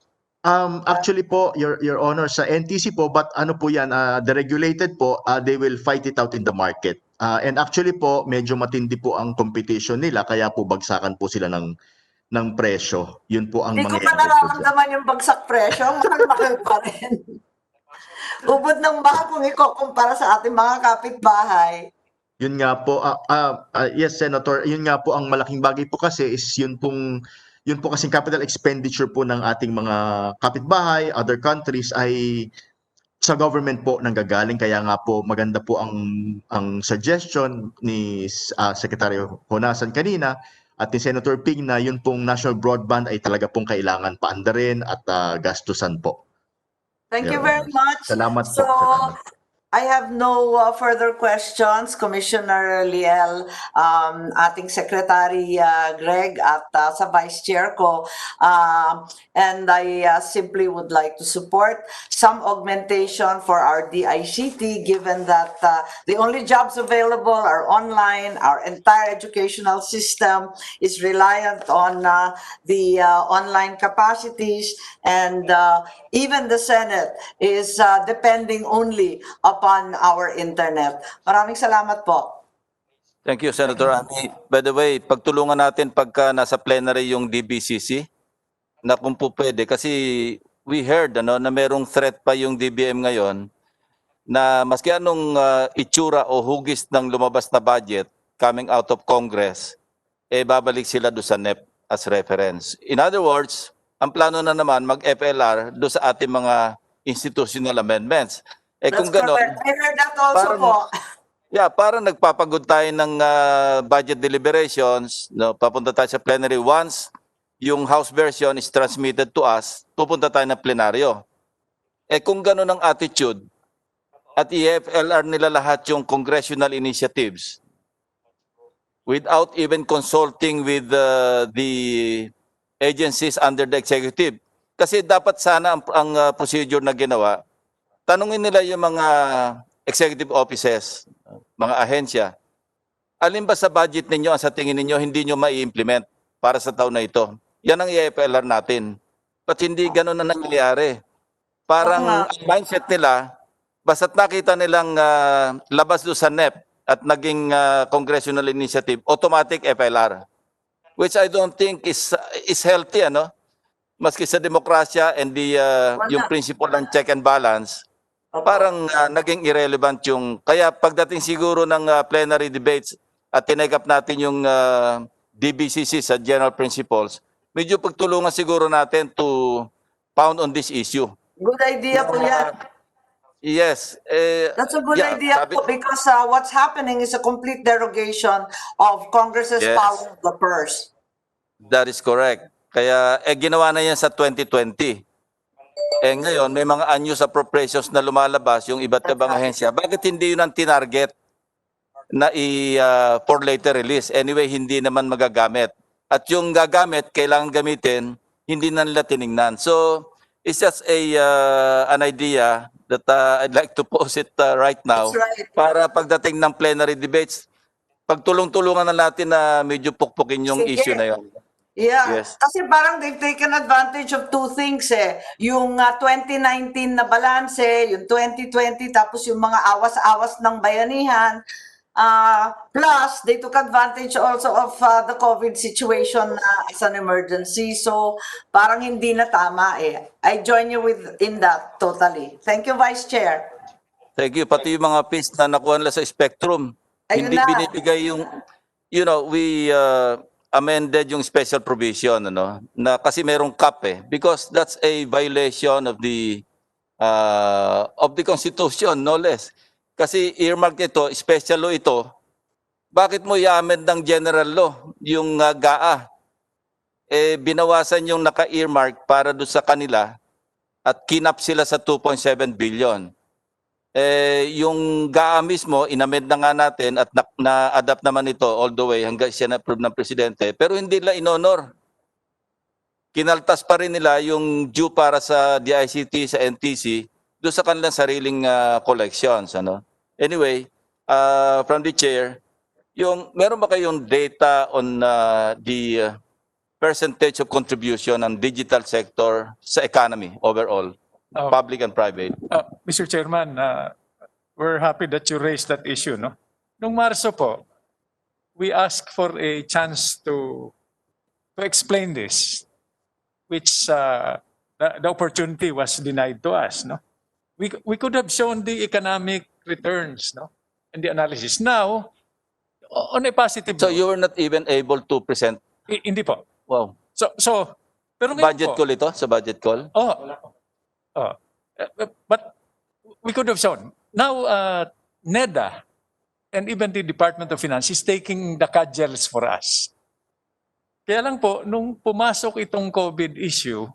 [SPEAKER 6] Actually po, Your Honor, sa NTC po, but ano po yan, the regulated po, they will fight it out in the market. And actually po, medyo matindi po ang competition nila, kaya po bagsakan po sila ng presyo. Yun po ang
[SPEAKER 5] Hindi ko pa
[SPEAKER 6] mangyayari po dyan.
[SPEAKER 5] nararamdaman yung bagsak presyo, mahal-mahal pa rin. Ubod ng baha kung ikukumpara sa ating mga kapitbahay.
[SPEAKER 6] Yun nga po, yes Senator, yun nga po ang malaking bagay po kasi is yun po kasing capital expenditure po ng ating mga kapitbahay, other countries ay sa government po nanggagaling, kaya nga po maganda po ang suggestion ni Secretary Honasan kanina at ni Senator Ping na yun pong national broadband ay talaga pong kailangan paandarin at gastusan po.
[SPEAKER 5] Thank you
[SPEAKER 6] Your
[SPEAKER 5] very
[SPEAKER 6] Honors.
[SPEAKER 5] much.
[SPEAKER 6] Salamat po.
[SPEAKER 5] So,
[SPEAKER 6] Salamat.
[SPEAKER 5] I have no further questions. Commissioner Liel, ating Secretary Greg at sa Vice Chair ko. And I simply would like to support some augmentation for our DICT given that the only jobs available are online. Our entire educational system is reliant on the online capacities and even the Senate is depending only upon our internet. Maraming salamat po.
[SPEAKER 3] Thank you, Senator Amy. By the way, pagtulungan natin pagka nasa plenary yung DBCC, na kung po pwede, kasi we heard na merong threat pa yung DBM ngayon, na maski anong itsura o hugis ng lumabas na budget coming out of Congress, babalik sila doon sa NEP as reference. In other words, ang plano na naman mag-FLR doon sa ating mga institutional amendments. Kung gano'n,
[SPEAKER 5] I heard that also po.
[SPEAKER 3] parang nagpapagod tayo ng budget deliberations, papunta tayo sa plenary. Once yung House version is transmitted to us, pupunta tayo ng plenaryo. Kung gano'n ang attitude, at i-FLR nila lahat yung congressional initiatives, without even consulting with the agencies under the executive. Kasi dapat sana ang procedure na ginawa, tanungin nila yung mga executive offices, mga ahensya, alin ba sa budget ninyo ang sa tingin ninyo hindi nyo mai-implement para sa taon na ito? Yan ang i-FLR natin. But hindi ganun na nangyayari. Parang ang mindset nila, basta't nakita nilang labas doon sa NEP at naging congressional initiative, automatic FLR. Which I don't think is healthy, ano? Maski sa demokrasya and yung principle ng check and balance, parang naging irrelevant yung... Kaya pagdating siguro ng plenary debates at tinake up natin yung DBCC sa general principles, medyo pagtulungan siguro natin to pound on this issue.
[SPEAKER 5] Good idea po yan.
[SPEAKER 3] Yes.
[SPEAKER 5] That's a good idea po because what's happening is a complete derogation of Congress's power of the purse.
[SPEAKER 3] That is correct. Kaya ginawa na yan sa 2020. Ngayon, may mga unused appropriations na lumalabas yung iba't ibang ahensya. Bakit hindi yun ang tinarget na for later release? Anyway, hindi naman magagamit. At yung gagamit, kailangan gamitin, hindi na nila tinignan. So, It's just an idea that I'd like to pose it right now.
[SPEAKER 5] That's right.
[SPEAKER 3] Para pagdating ng plenary debates, pagtulong-tulungan na natin na medyo pukpukin yung
[SPEAKER 5] Sige.
[SPEAKER 3] issue na yun.
[SPEAKER 5] Yeah,
[SPEAKER 3] Yes.
[SPEAKER 5] kasi parang they've taken advantage of two things eh. Yung 2019 na balanse, yung 2020, tapos yung mga awas-awas ng bayanihan. Plus, they took advantage also of the COVID situation as an emergency. So, parang hindi na tama eh. I join you in that totally. Thank you, Vice Chair.
[SPEAKER 3] Thank you. Pati yung mga piece na nakuha nila sa Spectrum,
[SPEAKER 5] Ayun
[SPEAKER 3] hindi
[SPEAKER 5] na.
[SPEAKER 3] binibigay yung, we amended yung special provision, na kasi merong cap eh. Because that's a violation of the Constitution, no less. Kasi earmark ito, special law ito, bakit mo i-amend ng general law, yung GAA? Binawasan yung naka-earmark para doon sa kanila at kinap sila sa 2.7 billion. Yung GAA mismo, inamend na nga natin at na-adapt naman ito all the way hanggang siya na-approve ng presidente, pero hindi nila inonor. Kinaltas pa rin nila yung due para sa DICT, sa NTC, doon sa kanilang sariling collections. Anyway, from the chair, meron ba kayong data on the percentage of contribution ng digital sector sa economy overall, public and private?
[SPEAKER 4] Mr. Chairman, we're happy that you raised that issue. No? Nung Marso po, we asked for a chance to explain this, which the opportunity was denied to us. No? We could have shown the economic returns, no, and the analysis. Now, on a positive
[SPEAKER 3] So
[SPEAKER 4] note,
[SPEAKER 3] you were not even able to present?
[SPEAKER 4] hindi po.
[SPEAKER 3] Wow.
[SPEAKER 4] So, pero ngayon
[SPEAKER 3] Budget
[SPEAKER 4] po,
[SPEAKER 3] call ito? Sa budget call?
[SPEAKER 4] but we could have shown. Now, NEDA and even the Department of Finance is taking the cudgels for us. Kaya lang po, nung pumasok itong COVID issue,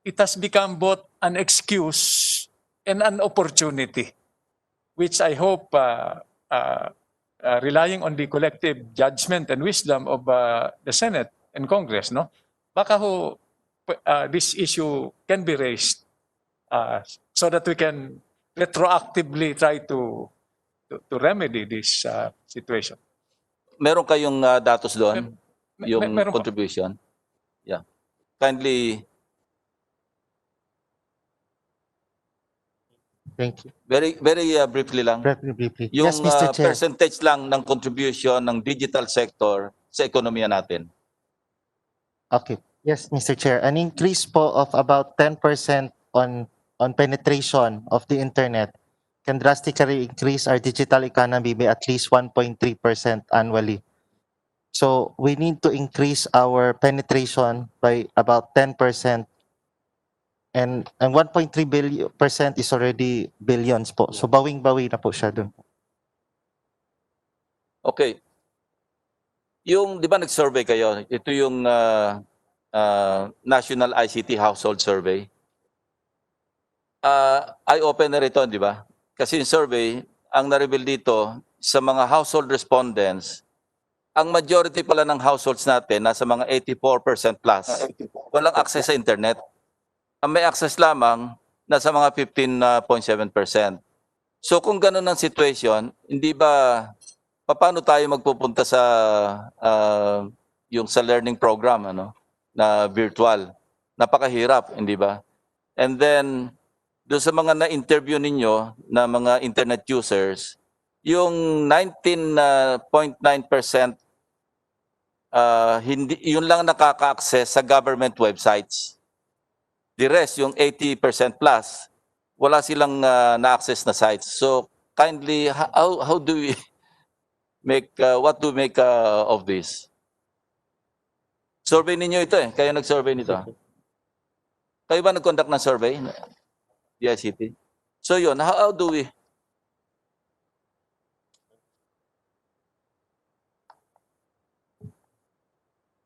[SPEAKER 4] it has become both an excuse and an opportunity, which I hope, relying on the collective judgment and wisdom of the Senate and Congress, no, baka ho, this issue can be raised so that we can retroactively try to remedy this situation.
[SPEAKER 3] Meron kayong datos doon? Yung
[SPEAKER 4] Meron po.
[SPEAKER 3] contribution? Yeah. Kindly,
[SPEAKER 2] Thank you.
[SPEAKER 3] very briefly lang.
[SPEAKER 2] Very briefly.
[SPEAKER 3] Yung
[SPEAKER 2] Yes, Mr. Chair.
[SPEAKER 3] percentage lang ng contribution ng digital sector sa ekonomiya natin.
[SPEAKER 2] Okay. Yes, Mr. Chair. An increase po of about 10% on penetration of the internet can drastically increase our digital economy by at least 1.3% annually. So we need to increase our penetration by about 10%. And 1.3% is already billions po. So bawing-bawi na po siya dun.
[SPEAKER 3] Okay. Yung, di ba nag-survey kayo? Ito yung National ICT Household Survey. Eye-opener ito, di ba? Kasi yung survey, ang na-reveal dito, sa mga household respondents, ang majority pala ng households natin, nasa mga 84% plus, walang access sa internet. Ang may access lamang, nasa mga 15.7%. So kung ganun ang situation, hindi ba, paano tayo magpupunta sa yung sa learning program na virtual? Napakahirap, hindi ba? And then doon sa mga na-interview ninyo na mga internet users, yung 19.9% hindi yun lang nakaka-access sa government websites. The rest, yung 80% plus, wala silang na-access na sites. So kindly, how do we make, what to make of this? Survey ninyo ito eh. Kayo nag-survey nito. Kayo ba nag-conduct ng survey? DICT? So yun, how do we?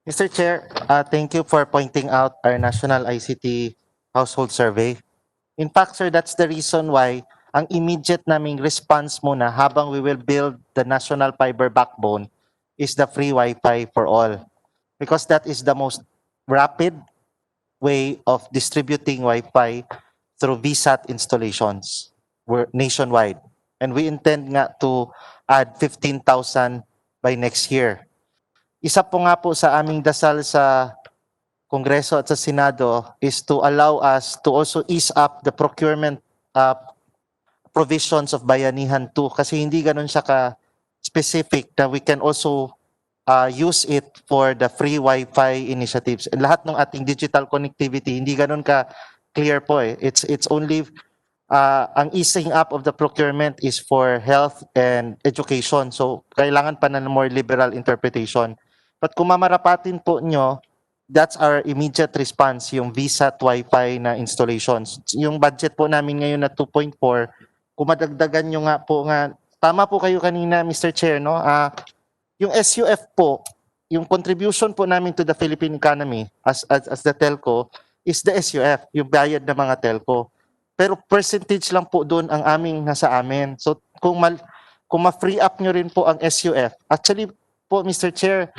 [SPEAKER 2] Mr. Chair, thank you for pointing out our National ICT Household Survey. In fact, sir, that's the reason why ang immediate naming response muna habang we will build the national fiber backbone is the free Wi-Fi for all. Because that is the most rapid, way of distributing Wi-Fi through VSAT installations. We're nationwide. And we intend nga to add 15,000 by next year. Isa po nga po sa aming dasal sa Kongreso at sa Senado is to allow us to also ease up the procurement provisions of Bayanihan 2 kasi hindi ganun siya ka-specific na we can also use it for the free Wi-Fi initiatives. And lahat ng ating digital connectivity, hindi ganun ka-clear po eh. It's only, ang easing up of the procurement is for health and education. So, kailangan pa na ng more liberal interpretation. But kung mamarapatin po nyo, that's our immediate response, yung VSAT Wi-Fi na installations. Yung budget po namin ngayon na 2.4, kung madagdagan nyo nga po nga, tama po kayo kanina, Mr. Chair, no? Yung SUF po, yung contribution po namin to the Philippine economy as the telco is the SUF, yung bayad ng mga telco. Pero percentage lang po doon ang aming nasa amin. So kung ma-free up nyo rin po ang SUF, actually po, Mr. Chair,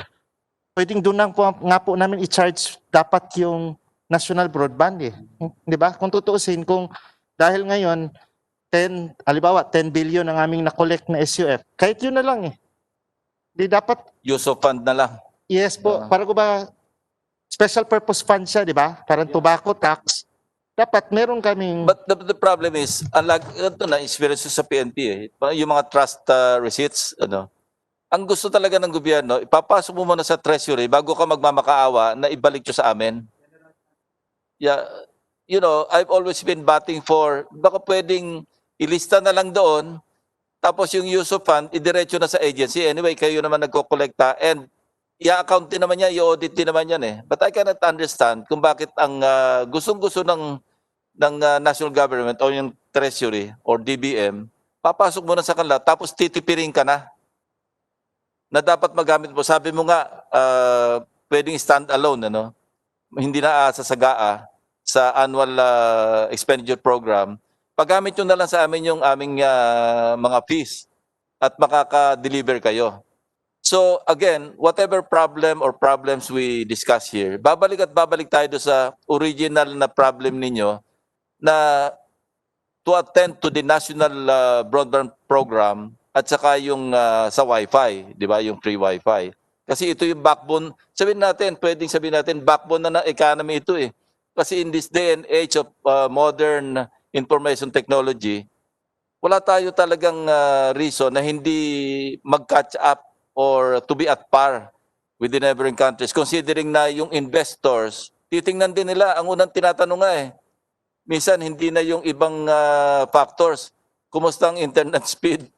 [SPEAKER 2] pwedeng doon lang po nga po namin i-charge dapat yung national broadband eh. 'Di ba? Kung tutuusin, kung dahil ngayon 10 billion ang aming na-collect na SUF, kahit yun na lang eh. Di dapat
[SPEAKER 3] Use of fund na lang.
[SPEAKER 2] yes po, para ko ba special purpose fund siya, 'di ba? Parang tobacco tax. Dapat meron kaming
[SPEAKER 3] But the problem is, unlike ito na experience sa PNP eh, yung mga trust receipts, ano, ang gusto talaga ng gobyerno, ipapasok mo muna sa treasury bago ka magmamakaawa na ibalik nyo sa amin. Yeah, you know, I've always been batting for, baka pwedeng ilista na lang doon, tapos yung use of fund, idiretso na sa agency. Anyway, kayo naman nagko-collecta and i-account din naman yan, i-audit din naman yan eh. But I cannot understand kung bakit ang gustong-gusto ng national government o yung treasury or DBM, papasok mo na sa kanila, tapos titipirin ka na dapat magamit mo. Sabi mo nga, pwedeng stand alone, ano? Hindi na aasa sa GAA sa annual expenditure program. Paggamit nyo na lang sa amin yung aming mga fees at makaka-deliver kayo. So again, whatever problem or problems we discuss here, babalik at babalik tayo sa original na problem ninyo na to attend to the national broadband program at saka yung sa Wi-Fi, di ba, yung free Wi-Fi. Kasi ito yung backbone, pwedeng sabihin natin, backbone na ng economy ito eh. Kasi in this day and age of modern information technology, wala tayo talagang reason na hindi mag-catch up or to be at par with the neighboring countries. Considering na yung investors, titingnan din nila, ang unang tinatanong nga eh, minsan hindi na yung ibang factors, kumusta ang internet speed?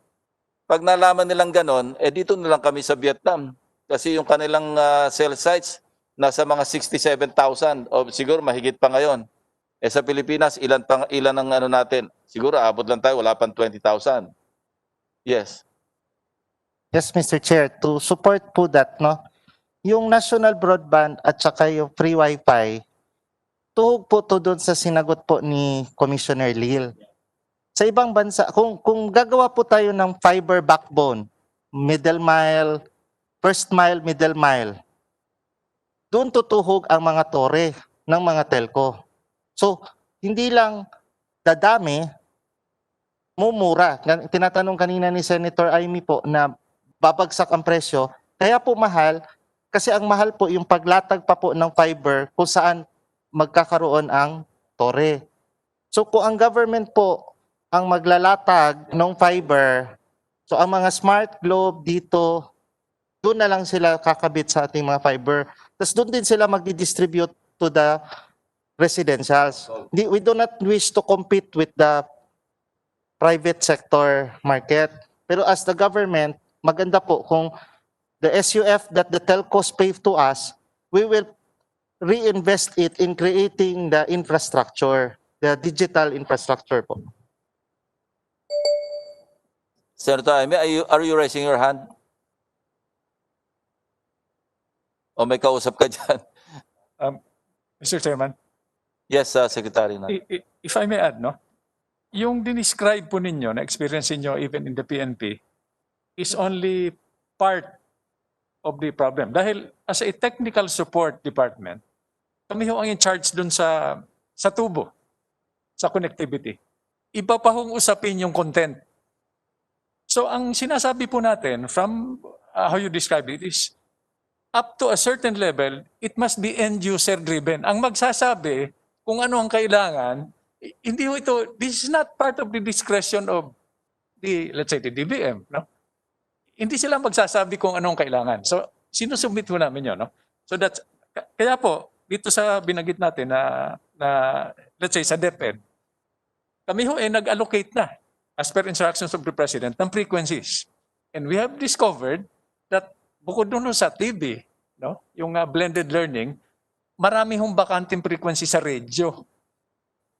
[SPEAKER 3] Pag nalaman nilang ganon, dito na lang kami sa Vietnam. Kasi yung kanilang cell sites, nasa mga 67,000 o siguro mahigit pa ngayon. Sa Pilipinas, ilan ang ano natin? Siguro abot lang tayo, wala pang 20,000. Yes.
[SPEAKER 2] yes, Mr. Chair, to support po that, no? Yung national broadband at saka yung free Wi-Fi, tuhog po to doon sa sinagot po ni Commissioner Lil. Sa ibang bansa, kung gagawa po tayo ng fiber backbone, middle mile, first mile, middle mile, doon tutuhog ang mga tore ng mga telco. So, hindi lang dadami, mumura. Tinatanong kanina ni Senator Amy po na babagsak ang presyo. Kaya po mahal, kasi ang mahal po yung paglatag pa po ng fiber kung saan magkakaroon ang tore. So kung ang government po ang maglalatag ng fiber, so ang mga smart globe dito, doon na lang sila kakabit sa ating mga fiber. Tapos doon din sila magdi-distribute to the residentials. We do not wish to compete with the private sector market. Pero as the government, maganda po kung the SUF that the telcos pay to us, we will reinvest it in creating the infrastructure, the digital infrastructure po.
[SPEAKER 3] Senator Amy, are you raising your hand? O may kausap ka dyan?
[SPEAKER 4] Mr. Chairman,
[SPEAKER 3] Yes, Secretary.
[SPEAKER 4] if I may add, no? Yung dinescribe po ninyo na experience niyo even in the PNP is only part of the problem. Dahil as a technical support department, kami ho ang in charge dun sa tubo, sa connectivity. Iba pa hong usapin yung content. So ang sinasabi po natin from how you describe it is up to a certain level, it must be end-user driven. Ang magsasabi kung ano ang kailangan, hindi ho ito, this is not part of the discretion of the, let's say, the DBM. No? Hindi sila magsasabi kung anong kailangan. So, sinusubmit ho namin yun. No? So, kaya po, dito sa binanggit natin na let's say, sa DepEd, kami ho nag-allocate na, as per instructions of the President, ng frequencies. And we have discovered that bukod doon sa TV, no, yung blended learning, marami hong bakanting frequency sa radio.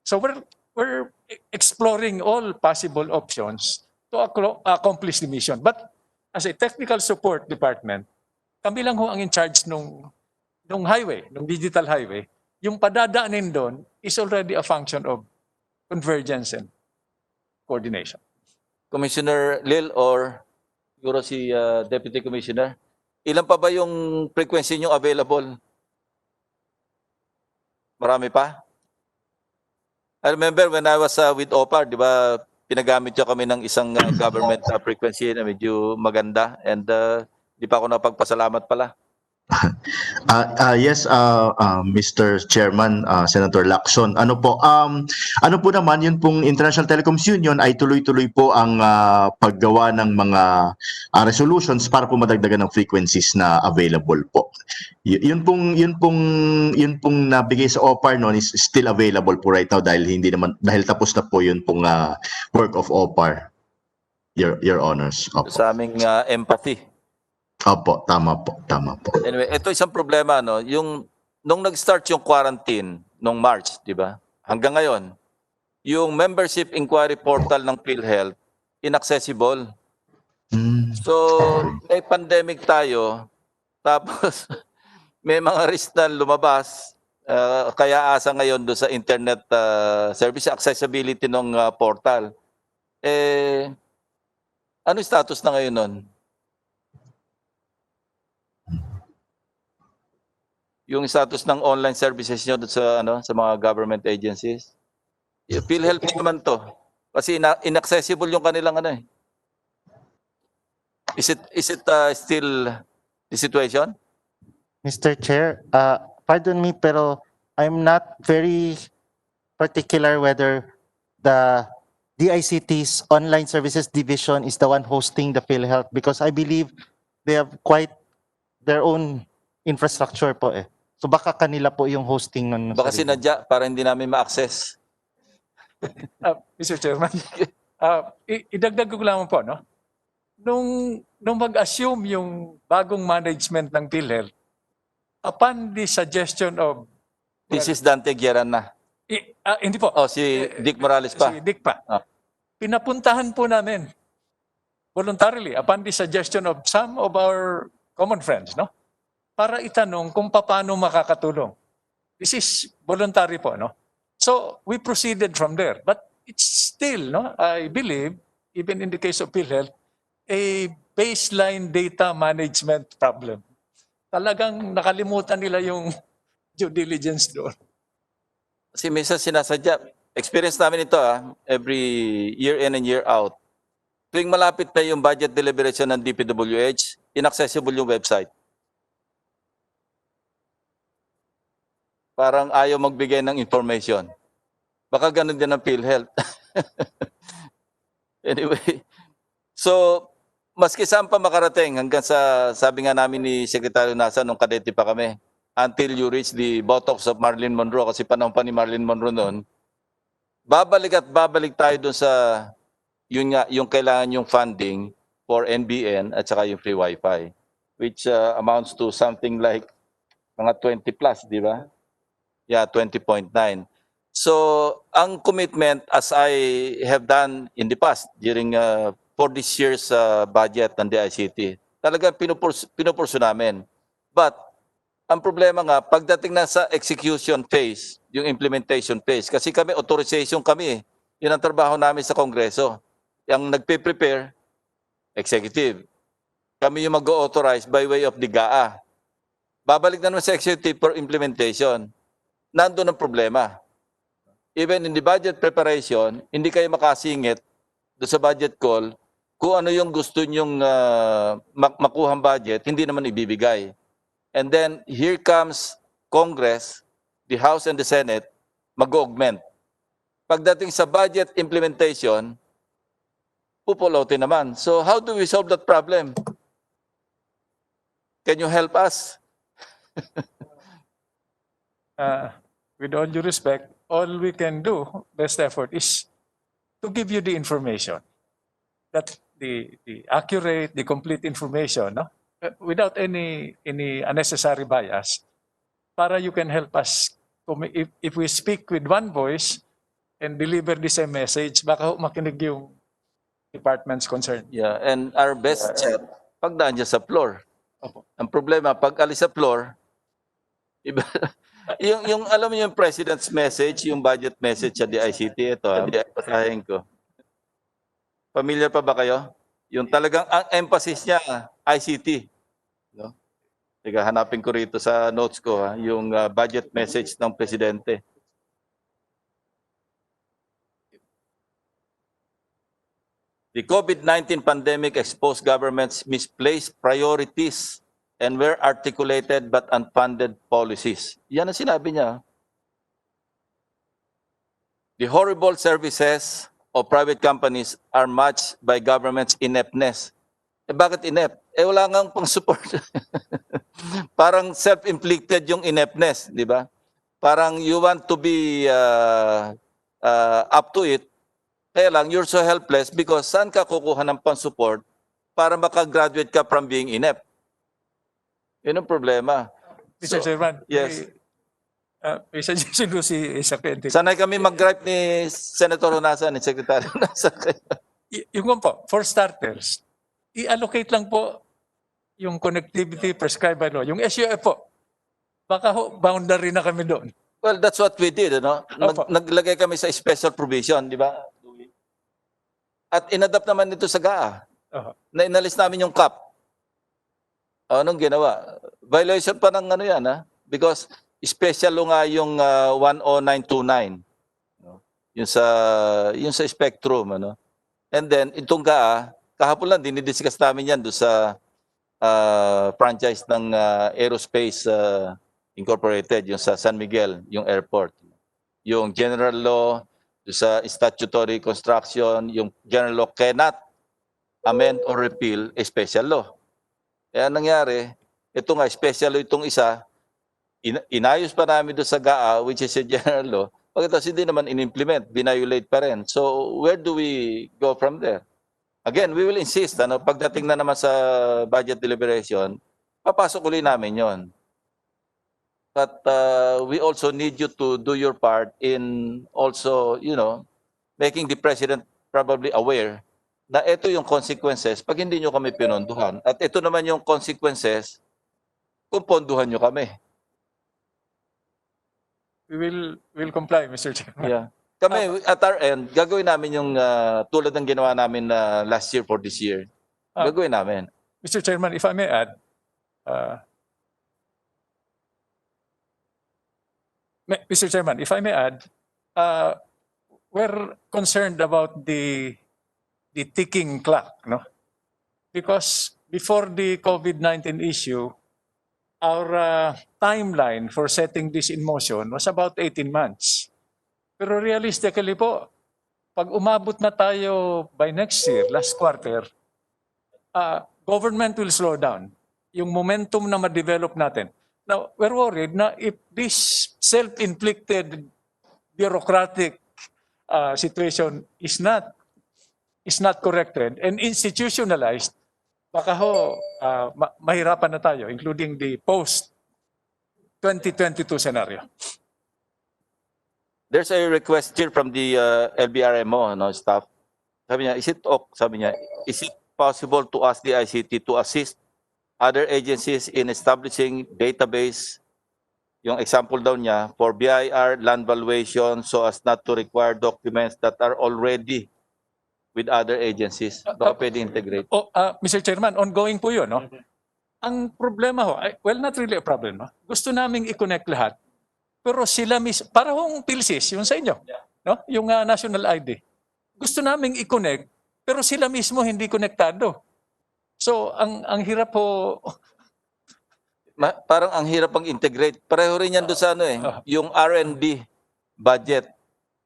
[SPEAKER 4] So we're exploring all possible options to accomplish the mission. But as a technical support department, kami lang ho ang in charge nung highway, nung digital highway. Yung padadaanin doon is already a function of convergence and coordination.
[SPEAKER 3] Commissioner Lil or siguro si Deputy Commissioner, ilan pa ba yung frequency nyo available? Marami pa? I remember when I was with OPAR, di ba, pinagamit nyo kami ng isang government frequency na medyo maganda and di pa ako napagpasalamat pala.
[SPEAKER 6] Yes, Mr. Chairman, Senator Lacson. Ano po naman yun pong International Telecoms Union ay tuloy-tuloy po ang paggawa ng mga resolutions para po madagdagan ng frequencies na available po. Yun pong nabigay sa OPAR noon is still available po right now dahil tapos na po yun pong work of OPAR. Your honors. Opo.
[SPEAKER 3] Sa aming empathy.
[SPEAKER 6] Opo, tama po.
[SPEAKER 3] Anyway, ito isang problema, no? Nung nag-start yung quarantine nung March, di ba? Hanggang ngayon, yung membership inquiry portal ng PhilHealth inaccessible. So, may pandemic tayo, tapos may mga risk na lumabas, kaya asa ngayon do sa internet service accessibility ng portal. Ano status na ngayon nun? Yung status ng online services nyo sa mga government agencies. Yung PhilHealth naman to. Kasi inaccessible yung kanilang Is it still the situation?
[SPEAKER 2] Mr. Chair, pardon me, pero I'm not very particular whether the DICT's Online Services Division is the one hosting the PhilHealth because I believe they have quite their own infrastructure po eh. So baka kanila po yung hosting nun.
[SPEAKER 3] Baka sinadya para hindi namin ma-access.
[SPEAKER 4] Mr. Chairman, idagdag ko lamang po, no? Nung mag-assume yung bagong management ng PhilHealth, upon the suggestion of...
[SPEAKER 3] This is Dante Guieran na.
[SPEAKER 4] Hindi po.
[SPEAKER 3] Oh, si Dick Morales pa.
[SPEAKER 4] Si Dick pa. Pinapuntahan po namin voluntarily upon the suggestion of some of our common friends, no? Para itanong kung paano makakatulong. This is voluntary po, no? So, we proceeded from there. But it's still, no, I believe, even in the case of PhilHealth, a baseline data management problem. Talagang nakalimutan nila yung due diligence doon.
[SPEAKER 3] Kasi minsan sinasadya, experience namin ito every year in and year out. Tuwing malapit na yung budget deliberation ng DPWH, inaccessible yung website. Parang ayaw magbigay ng information. Baka ganun din ang PhilHealth. Anyway, so maski saan pa makarating hanggang sa sabi nga namin ni Secretary Nasa nung kadete pa kami, until you reach the buttocks of Marilyn Monroe, kasi panahon pa ni Marilyn Monroe noon, babalik tayo dun sa yung kailangan yung funding for NBN at saka yung free Wi-Fi, which amounts to something like mga 20 plus, di ba? Yeah, 20.9. So, ang commitment as I have done in the past during for this year's budget ng DICT, talagang pinupursu namin. But, ang problema nga, pagdating na sa execution phase, yung implementation phase, kasi kami, authorization kami, yun ang trabaho namin sa Kongreso. Yung nagpe-prepare, executive. Kami yung mag-authorize by way of the GAA. Babalik na naman sa executive for implementation. nandun ang problema. Even in the budget preparation, hindi kayo makasingit doon sa budget call kung ano yung gusto nyong makuhang budget, hindi naman ibibigay. And then here comes Congress, the House and the Senate, mag-augment. Pagdating sa budget implementation, pupulutin naman. So how do we solve that problem? Can you help us?
[SPEAKER 4] With all due respect, all we can do, best effort, is to give you the information. That the accurate, the complete information, no? Without any unnecessary bias, para you can help us. If we speak with one voice and deliver the same message, baka makinig yung departments concerned.
[SPEAKER 3] Yeah, and our best chat, pagdaan dyan sa floor.
[SPEAKER 4] Opo.
[SPEAKER 3] Ang problema, pag alis sa floor, iba, yung alam mo yung President's message, yung budget message sa DICT, ito, basahin ko. Familiar pa ba kayo? Yung talagang ang emphasis niya, ICT. No? Teka, hanapin ko rito sa notes ko, yung budget message ng Presidente. The COVID-19 pandemic exposed government's misplaced priorities and were articulated but unfunded policies. Yan ang sinabi niya. The horrible services of private companies are matched by government's ineptness. Eh bakit inept? Eh wala ngang pang-support. Parang self-inflicted yung ineptness, di ba? Parang you want to be up to it, kaya lang you're so helpless because saan ka kukuha ng pang-support para makagraduate ka from being inept? Yun ang problema.
[SPEAKER 4] Mr. Chairman,
[SPEAKER 3] yes.
[SPEAKER 4] may suggestion ko si Secretary.
[SPEAKER 3] Sanay kami mag-gripe ni Senator Honasan, ni Secretary Honasan.
[SPEAKER 4] Yung po, for starters, i-allocate lang po yung connectivity prescribed by law. Yung SUF po, baka boundary na kami doon.
[SPEAKER 3] Well, that's what we did, ano?
[SPEAKER 4] Opo.
[SPEAKER 3] Naglagay kami sa special provision, di ba? At inadapt naman nito sa GAA. Na inalis namin yung cap. Anong ginawa? Violation pa ng ano yan, ha? Because special law nga yung 10929. No? Yung sa spectrum, ano? And then, itong GAA, kahapon lang, dinidiscuss namin yan doon sa franchise ng Aerospace Incorporated, yung sa San Miguel, yung airport. Yung general law, sa statutory construction, yung general law cannot amend or repeal a special law. Kaya nangyari, ito nga, special law itong isa, inayos pa namin doon sa GAA, which is a general law, pagkatapos hindi naman in-implement, binayolate pa rin. So, where do we go from there? Again, we will insist, ano, pagdating na naman sa budget deliberation, papasok ulit namin yon. But we also need you to do your part in also, you know, making the President probably aware na ito yung consequences pag hindi nyo kami pinonduhan. At ito naman yung consequences kung ponduhan nyo kami.
[SPEAKER 4] We'll comply, Mr. Chairman.
[SPEAKER 3] Yeah. Kami, at our end, gagawin namin yung tulad ng ginawa namin last year for this year. Gagawin namin.
[SPEAKER 4] Mr. Chairman, if I may add, Mr. Chairman, if I may add, we're concerned about the ticking clock, no? Because before the COVID-19 issue, our timeline for setting this in motion was about 18 months. Pero realistically po, pag umabot na tayo by next year, last quarter, government will slow down. Yung momentum na ma-develop natin. Now, we're worried na if this self-inflicted bureaucratic situation is not corrected and institutionalized, baka mahirapan na tayo, including the post-2022 scenario.
[SPEAKER 3] There's a request here from the LBRMO, no, staff. Sabi niya, is it possible to ask the ICT to assist other agencies in establishing database, yung example daw niya, for BIR land valuation so as not to require documents that are already with other agencies. Baka pwede integrate.
[SPEAKER 4] Mr. Chairman, ongoing po yun, no? Ang problema ho, well, not really a problem, no? Gusto naming i-connect lahat. pero sila para hong PhilSys, yung sa inyo, no? Yung national ID. Gusto naming i-connect, pero sila mismo hindi konektado. So, ang hirap po,
[SPEAKER 3] Parang ang hirap pang integrate. Pareho rin yan doon sa ano eh, yung R&D budget,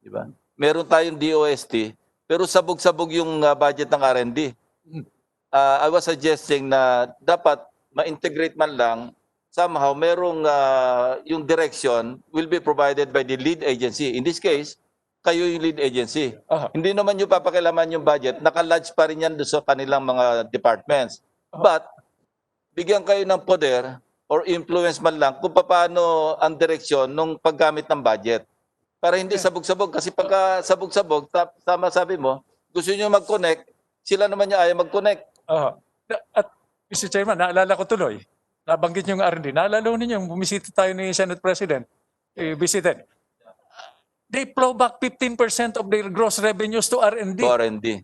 [SPEAKER 3] di ba? Meron tayong DOST, pero sabog-sabog yung budget ng R&D. I was suggesting na dapat ma-integrate man lang, somehow merong yung direction will be provided by the lead agency. In this case, kayo yung lead agency. Hindi naman yung papakilaman yung budget, naka-lodge pa rin yan doon sa kanilang mga departments. But, bigyan kayo ng poder or influence man lang kung paano ang direksyon ng paggamit ng budget. Para hindi sabog-sabog. Kasi pagka sabog-sabog, tama sabi mo, gusto nyo mag-connect, sila naman yung ayaw mag-connect.
[SPEAKER 4] at Mr. Chairman, naalala ko tuloy, nabanggit nyo yung R&D, naalala ko ninyo, bumisita tayo ni Senate President, visited. They plow back 15% of their gross revenues to R&D.
[SPEAKER 3] To R&D.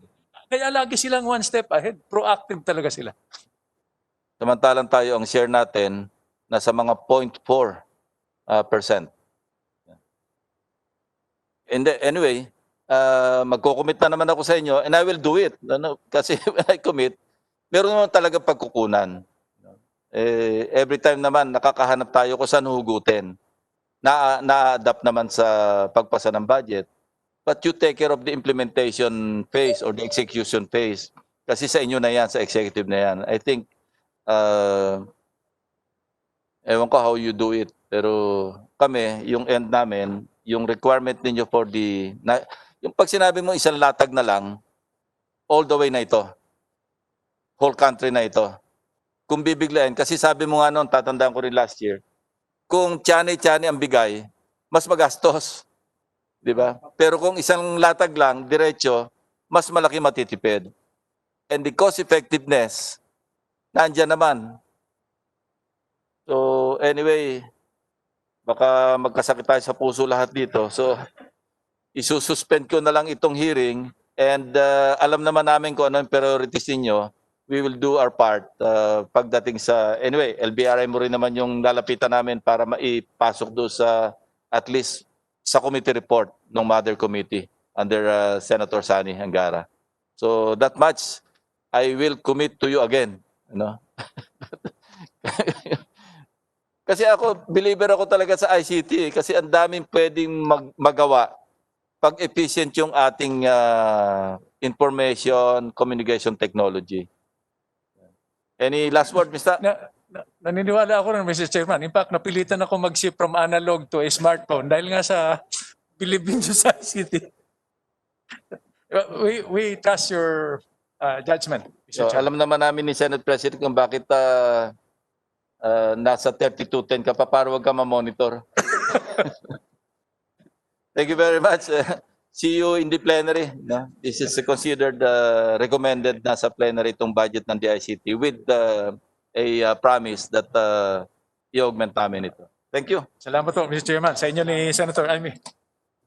[SPEAKER 4] Kaya lagi silang one step ahead. Proactive talaga sila.
[SPEAKER 3] Samantalang tayo, ang share natin, nasa mga 0.4%. And anyway, magko-commit na naman ako sa inyo and I will do it. Kasi when I commit, meron naman talaga pagkukunan. Every time naman, nakakahanap tayo kung saan hugutin. Na-adapt naman sa pagpasa ng budget. But you take care of the implementation phase or the execution phase. Kasi sa inyo na yan, sa executive na yan. I think, ewan ko how you do it. Pero kami, yung end namin, yung requirement ninyo for yung pag sinabi mo isang latag na lang, all the way na ito. Whole country na ito. Kung bibiglayin, kasi sabi mo nga noon, tatandaan ko rin last year, kung tiyani-tiyani ang bigay, mas magastos. Di ba? Pero kung isang latag lang, diretso, mas malaki matitipid. And the cost effectiveness, nandiyan naman. So anyway, baka magkasakit tayo sa puso lahat dito. So isususpend ko na lang itong hearing and alam naman namin kung ano yung priorities ninyo. We will do our part pagdating sa, anyway, LBRI mo rin naman yung lalapitan namin para maipasok doon sa, at least, sa committee report ng Mother Committee under Senator Sani Angara. So that much, I will commit to you again. No? Kasi ako, believer ako talaga sa ICT kasi ang daming pwedeng magawa pag efficient yung ating information communication technology. Any last word, Mr.?
[SPEAKER 4] Naniniwala ako rin, Mr. Chairman. In fact, napilitan ako mag-shift from analog to a smartphone dahil nga sa bilibin nyo sa ICT. We trust your judgment, Mr.
[SPEAKER 3] So,
[SPEAKER 4] Chairman.
[SPEAKER 3] alam naman namin ni Senate President kung bakit nasa 3210 ka pa para wag ka ma-monitor. Thank you very much. See you in the plenary. No? This is considered recommended na sa plenary itong budget ng DICT with a promise that i-augment namin ito. Thank you.
[SPEAKER 4] Salamat po, Mr. Chairman. Sa inyo ni Senator Amy.